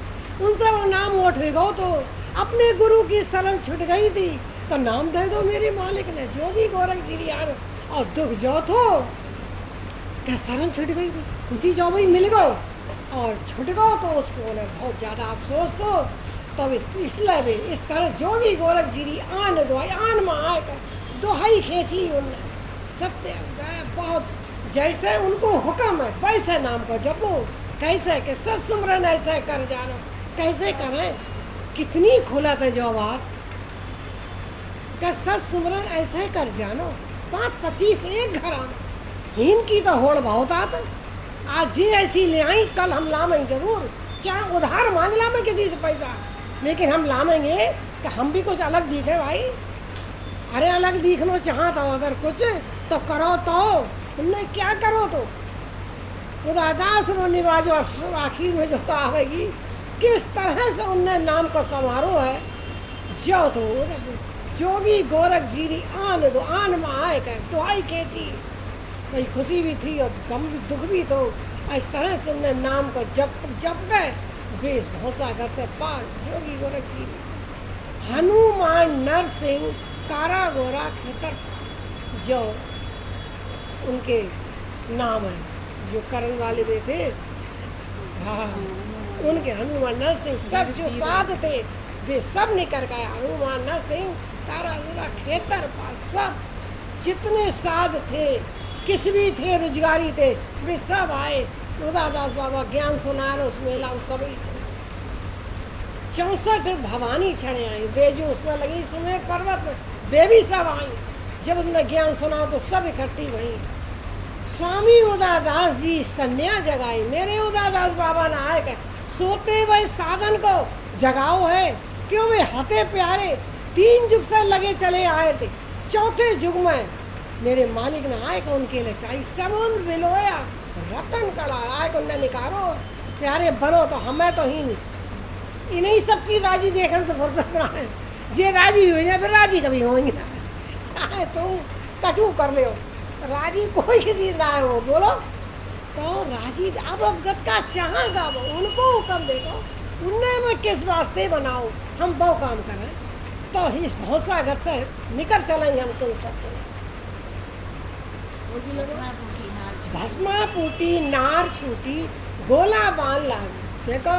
उनसे वो नाम उठ गो, तो अपने गुरु की शरण छुट गई थी तो नाम दे दो मेरे मालिक ने, जोगी गोरख जीरी आन। और दुख जो थो क्या शरण छुट गई थी, खुशी जो भी मिल गो और छुट गो तो उसको उन्हें बहुत ज़्यादा अफसोस तो तब इसलिए भी इस तरह जोगी गोरख जीरी आन दुहाई, आन में आए कर दुहाई खींची उनने। सत्य गए बहुत जैसे उनको हुक्म है वैसे नाम को जपो, कैसे कि सत सुमरन ऐसे कर जानो, कैसे करें कितनी खुलत है जो बात का सत सुमरन ऐसे कर जानो। 5-25 एक घर आनो, हीन की तो होड़ बहुत आता। आज जी ऐसी ले आई, कल हम लामेंगे जरूर, चाहे उधार मांग लामें किसी से पैसा, लेकिन हम लामेंगे कि हम भी कुछ अलग दिखे भाई। अरे अलग दिखना चाहता हो अगर कुछ तो करो, तो तुमने क्या करो तो उदादास रो निवाजो आखिर में जो तो आवेगी। किस तरह से उनने नाम को समारोह है जो तो जोगी गोरख जीरी आन दो, आन में आए कह दुहाई खेची। भाई खुशी भी थी और गम भी दुख भी तो इस तरह से उनने नाम को जप गए बेस भौसा घर से पार। जोगी गोरख जीरी हनुमान नरसिंह कारा गोरा खेतर जो उनके नाम है, जो करण वाले भी थे, हाँ उनके हनुमान नरसिंह सब जो साध थे वे सब निकल गए। हनुमान नरसिंह कारा गोरा खेतर पाल सब जितने साध थे, किस भी थे, रोजगारी थे, वे सब आए। उदादास बाबा ज्ञान सुना रहे उस मेला में सभी थे। 64 भवानी चढ़े आई, वे जो उसमें लगी सुमेर पर्वत में वे भी सब आई। जब उन्होंने ज्ञान सुना तो सब इकट्ठी हुई। स्वामी उदादास जी संन्या जगाई, मेरे उदादास बाबा ने आए कहे सोते हुए साधन को जगाओ है, क्यों वे हते प्यारे 3 युग से लगे चले आए थे। 4थे युग में मेरे मालिक ने आए को उनके लिए चाहिए समुद्र बिलोया रतन कड़ा आए को उन्हें निकारो प्यारे बनो तो हमें तो ही इन्हीं सबकी राजी देखने से फुर्सत ना है। जे राजी हुई ना फिर राजी कभी होंगे ना, चाहे तुम कचू कर ले हो, राजी कोई किसी ना है वो बोलो। तो राजी अब अवगत का चाह गावो, उनको हुक्म देखो, उन्हें मैं किस वास्ते बनाओ, हम वो काम करें। तो इस भौसा घर से निकल चलेंगे हम तुम सब। भस्मा पूटी नार छूटी गोला बांध लागा। देखो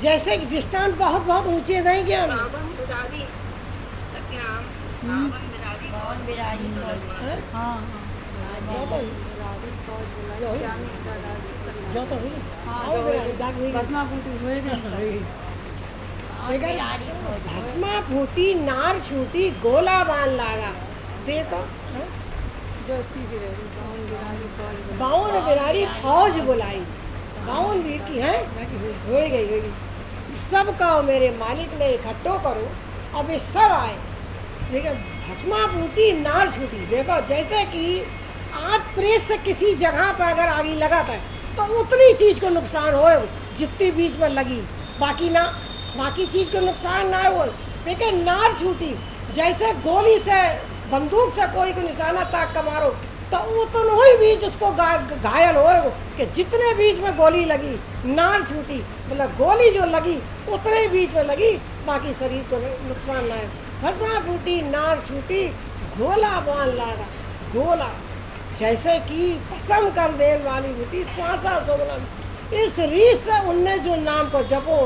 जैसे कि दृष्टांत बहुत बहुत ऊंचे नहीं क्या ना, कौन बिराड़ी हैं? हाँ जो तो जो तो हुई और बिराड़ी दाग हुई। भस्मा फूटी हुए गए। लेकिन भस्मा फूटी नार छूटी गोला बांध लागा। देखो हैं? जो तीसरी रही फौज बावन बिरारी फौज बुलाई, बावन वीर की है हो गई। सब कहो मेरे मालिक ने इकट्ठो करो, अब ये सब आए। लेकिन भस्मा फूटी नार छूटी। देखो जैसे कि आज प्रेस से किसी जगह पर अगर आगी लगाता है तो उतनी चीज़ को नुकसान हो जितनी बीच में लगी, बाकी ना, बाकी चीज़ को नुकसान ना हो। लेकिन नार छूटी जैसे गोली से बंदूक से कोई को निशाना ताक का मारो तो उतना ही बीच उसको घायल हो कि जितने बीच में गोली लगी नार छूटी, मतलब गोली जो लगी उतने ही बीच में लगी, बाकी शरीर को नुकसान ना है। भस्मा फूटी नार छूटी गोला बांध लागा। गोला जैसे कि भस्म कर देने वाली बूटी श्वासा सोगलन। इस रीत से उनने जो नाम को जपो,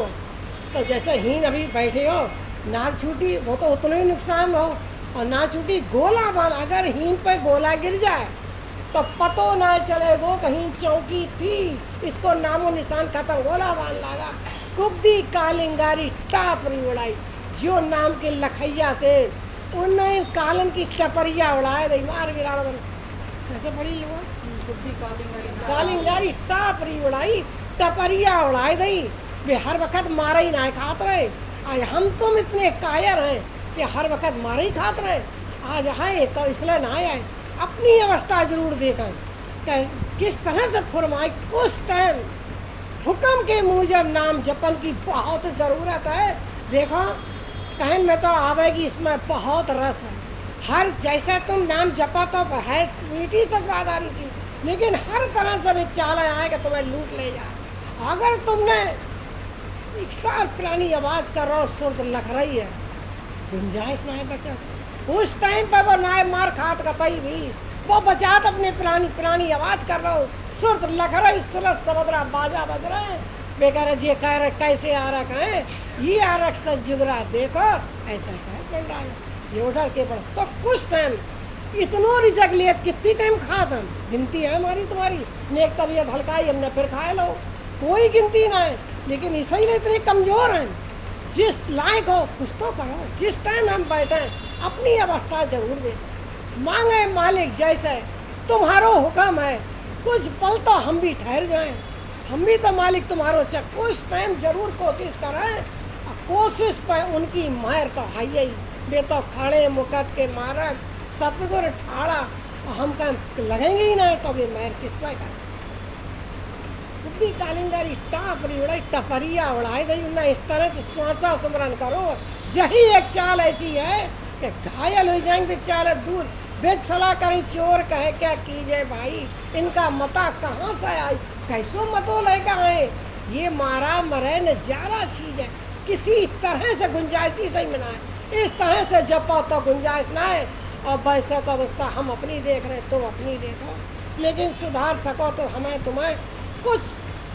तो जैसे हीन अभी बैठे हो, नार छूटी वो तो उतना ही नुकसान हो, और नार छूटी गोला बांध। अगर हीन पे गोला गिर जाए तो पतो ना चले वो कहीं चौकी थी, इसको नामो निशान खत्म। गोला बांध लागा। कुब्दी कालिंगारी टापरी उड़ाई। जो नाम के लखैया थे उन्हें कालन की टपरिया उड़ाए दे, मार गिराड़ बन। कैसे पढ़ी लो कालिंगारी टापरी उड़ाई, टपरिया उड़ाए दई। वे हर वक्त मारा ही ना खात रहे। आज हम तुम इतने कायर हैं कि हर वक्त मारे ही खात रहे। आज आए तो इसलिए ना आए, अपनी अवस्था जरूर देखें कि किस तरह से फरमाए। कुछ टाइम हुक्म के मुजब नाम जपन की बहुत ज़रूरत है। देखो कहन में तो आवेगी, इसमें बहुत रस है। हर जैसे तुम नाम जपा तो है मीठी सदवादारी थी, लेकिन हर तरह से भी चाल आए कि तुम्हें लूट ले जाए। अगर तुमने एक सार पुरानी आवाज़ कर रहा हो, सुर्द लख रही है, गुंजाइश ना है बचा। उस टाइम पर वो नाय मार खात कतई भी वो बचात अपने पुरानी आवाज़ कर रहा हो, सुर्द लख रही, सुरत समुद्रा बाजा बज रहे हैं। बेकार जे कह रहे कैसे आ रखा है ये आरक से जुगरा। देखो ऐसा कह पड़ रहा है ये उधर के बढ़। तो कुछ टाइम इतनो रिजक लिया, कितनी टाइम खात हम, गिनती है हमारी तुम्हारी। नेक तबीयत हल्काई हमने फिर खाए लो, कोई गिनती ना है। लेकिन इसीलिए इतने कमज़ोर हैं। जिस लायक हो कुछ तो करो। जिस टाइम हम बैठे अपनी अवस्था जरूर देखो। मांगे मालिक जैसे तुम्हारो हुक्म है, कुछ पल तो हम भी ठहर जाएं। हम भी तो मालिक तुम्हारो कुछ टाइम जरूर कोशिश करें। कोशिश पर उनकी मार तो है ही। वे तो खड़े मुकद के मारक सतगुर ठाड़ा, हम कहीं लगेंगे ही ना तो वे मार किस पर करें। बुद्धि कालिंगारी टापरी उड़ाई, टपरिया उड़ाई दई। उन्हें इस तरह से श्वासा सुमरन करो। यही एक चाल ऐसी है कि घायल हो जाएंगे, चाल दूर बेच सलाह करें। चोर कहे क्या कीजिए भाई, इनका मता कहाँ से आई, कैसो मतों लेकर आए। ये मारा मरे न जारा चीज है, किसी तरह से गुंजाइश ही सही मनाए। इस तरह से जपो तो गुंजाइश ना है। और वैसे तो अवस्था हम अपनी देख रहे, तुम अपनी देखो। लेकिन सुधार सको तो हमें तुम्हें कुछ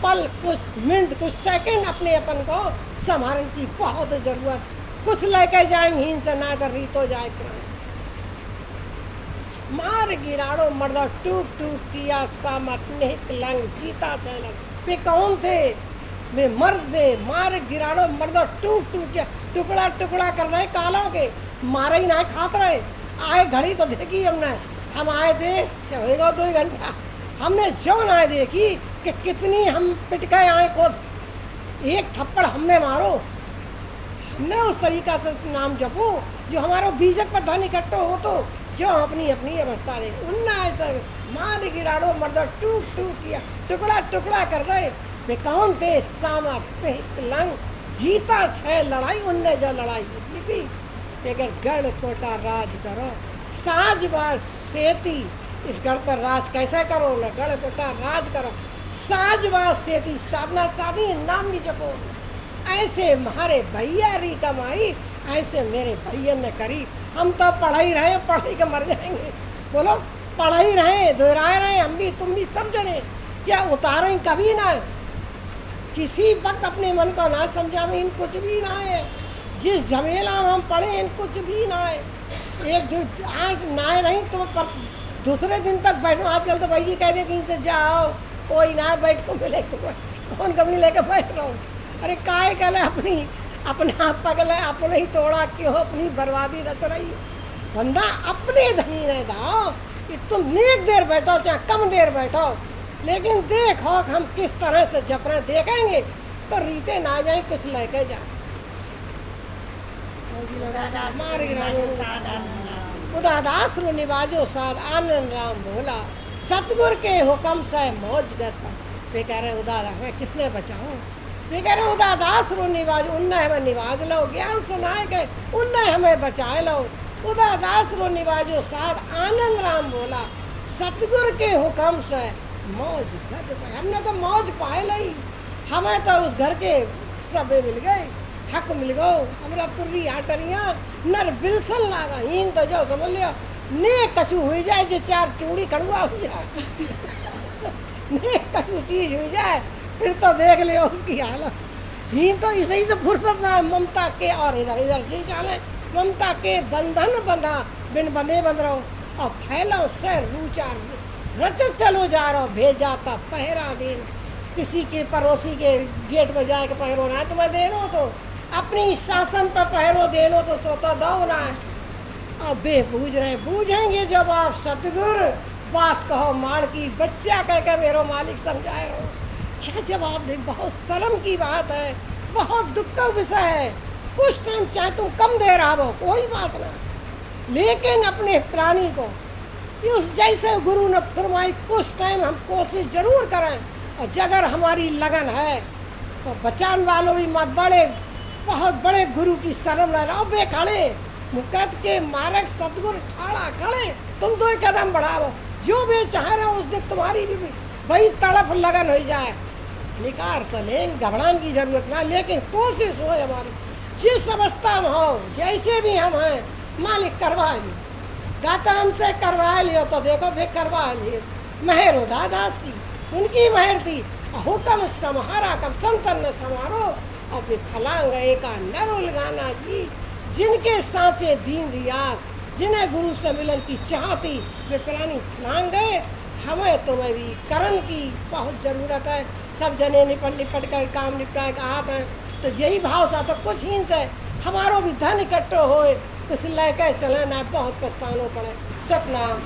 पल, कुछ मिनट, कुछ सेकंड अपने अपन को संभालने की बहुत ज़रूरत। कुछ लेके जाएंगे हीन से ना कर रही तो जाए प्राण। मार गिराड़ो मर्दा टूक टूक किया सामत नेक लंग जीता चैनक। वे कौन थे? वे मर्द थे। मार गिराड़ो मर्दा टूक टूक किया, टुकड़ा टुकड़ा कर रहे कालों के, मारे ही ना खात रहे। आए घड़ी तो देखी हमने, हम आए थे होगा 2 घंटा, हमने जो आए देखी कि कितनी हम पिटके आए खुद। एक थप्पड़ हमने मारो, हमने उस तरीका से नाम जपो जो हमारा बीजक पर धन इकट्ठो हो, तो जो अपनी अपनी अवस्था दे। उनने ऐसा मार गिराड़ो मर्दा टूक टूक किया, टुकड़ा टुकड़ा कर दे। वे कौन थे? सामत लंग जीता 6 लड़ाई, उनने जो लड़ाई जीती थी। लेकिन गढ़ कोटा राज करो, साज बाज सेती, इस गढ़ पर राज कैसे करो न, गढ़ कोटा राज करो, साज बाज सेती, साधना साधी नाम भी जपो। ऐसे हमारे भैया री कमाई, ऐसे मेरे भैया ने करी। हम तो पढ़ ही रहे, पढ़ ही के मर जाएंगे। बोलो, पढ़ ही रहे, दोहराए रहे, हम भी तुम भी समझ रहे, क्या उतारें कभी ना। किसी वक्त अपने मन को ना समझा में इन कुछ भी ना है। जिस झमेला में हम पढ़े इन कुछ भी ना है। एक आज ना नहीं तो पर दूसरे दिन तक बैठो। आजकल तो भाई जी कह देते इनसे जाओ, कोई ना बैठ को मिले तो कौन कभी लेके बैठ रहा हूँ। अरे काय कहले अपनी अपना पगले अपने ही तोड़ा, क्यों अपनी बर्बादी रच रही हो। बंदा अपने धनी रह दाओ कि तुम नेक देर बैठो चाहे कम देर बैठो, लेकिन देखो हम किस तरह से जप रहे, देखेंगे तो रीते ना जाए, कुछ लेके जाए। उदादास रो निवाजो साध, आनंद राम भोला, सतगुर के हुक्म से मौज गत पर। वे कह रहे उदादास, वे किसने बचाओ। वे कह रहे उदादास रो निवाज, उनने हमें निवाज लो, ज्ञान सुनाए गए उनने हमें बचाए लो। उदादास रो निवाजो साध, आनंद राम भोला, सतगुर के हुक्म से मौज गत पर। हमने तो मौज पाए ली, हमें तो उस घर के सबे मिल गए, हक मिल गो। हमरा पुर्री आटरियाँ नर बिल्सन लागा, हीन तो जो समझ लियो ने कछु हुई जाए, जो 4 चूड़ी कड़ुआ हो जाए ने कछु चीज हुई जाए, फिर तो देख लियो उसकी हालत। हीन तो इसी से फुर्सत ना है, ममता के और इधर इधर जी चाले, ममता के बंधन बंधा, बिन बंधे बंध रहो, और फैलो से रूचार रचत चलो जा रहो, भेजाता पहरा दिन। किसी के पड़ोसी के गेट पर जाए के पहरो ना तुम्हें देनो, तो अपनी शासन पर पहरो देनो तो सोता दो ना। अब बेबूझ रहे, बूझेंगे जब आप सतगुर, बात कहो माड़ की, बच्चा कह के मेरो मालिक समझाए रहो। क्या जवाब दे, बहुत शर्म की बात है, बहुत दुख का विषय है। कुछ टाइम चाहे तुम कम दे रहा हो कोई बात ना, लेकिन अपने प्राणी को उस जैसे गुरु ने फरमाई कुछ टाइम हम कोशिश जरूर करें, और जगर हमारी लगन है तो बचान वालों भी बड़े बहुत बड़े गुरु की शरण ले रहो। बे खड़े मुकद के मारक सतगुरु ठाड़ा खड़े, तुम 2 कदम बढ़ाओ, जो भी चाह रहे हो उस दिन तुम्हारी भी वही तड़प लगन हो जाए। निकार तो लें, घबराने की जरूरत ना, लेकिन कोशिश हो हमारी, जिस अवस्था में हो जैसे भी हम हैं, मालिक करवा लियो, दाता हमसे करवा लियो, तो देखो फिर करवा लिए। मेहर हो दादास की, उनकी मेहर थी, हुक्म समारा कब संतन ने समारो, और फिर फलांग एका नरुल गाना जी, जिनके सांचे दीन रियाज, जिन्हें गुरु से मिलन की चाहती, वे प्राणी फलांग गए। हमें तुम्हें भी करण की बहुत ज़रूरत है। सब जने निपट कर काम निपटाए का आप हैं, तो यही भाव सा तो कुछ ही से हमारो भी धन इकट्ठो होए, कुछ लेकर चले ना, बहुत पछतानो पड़े। सतनाम।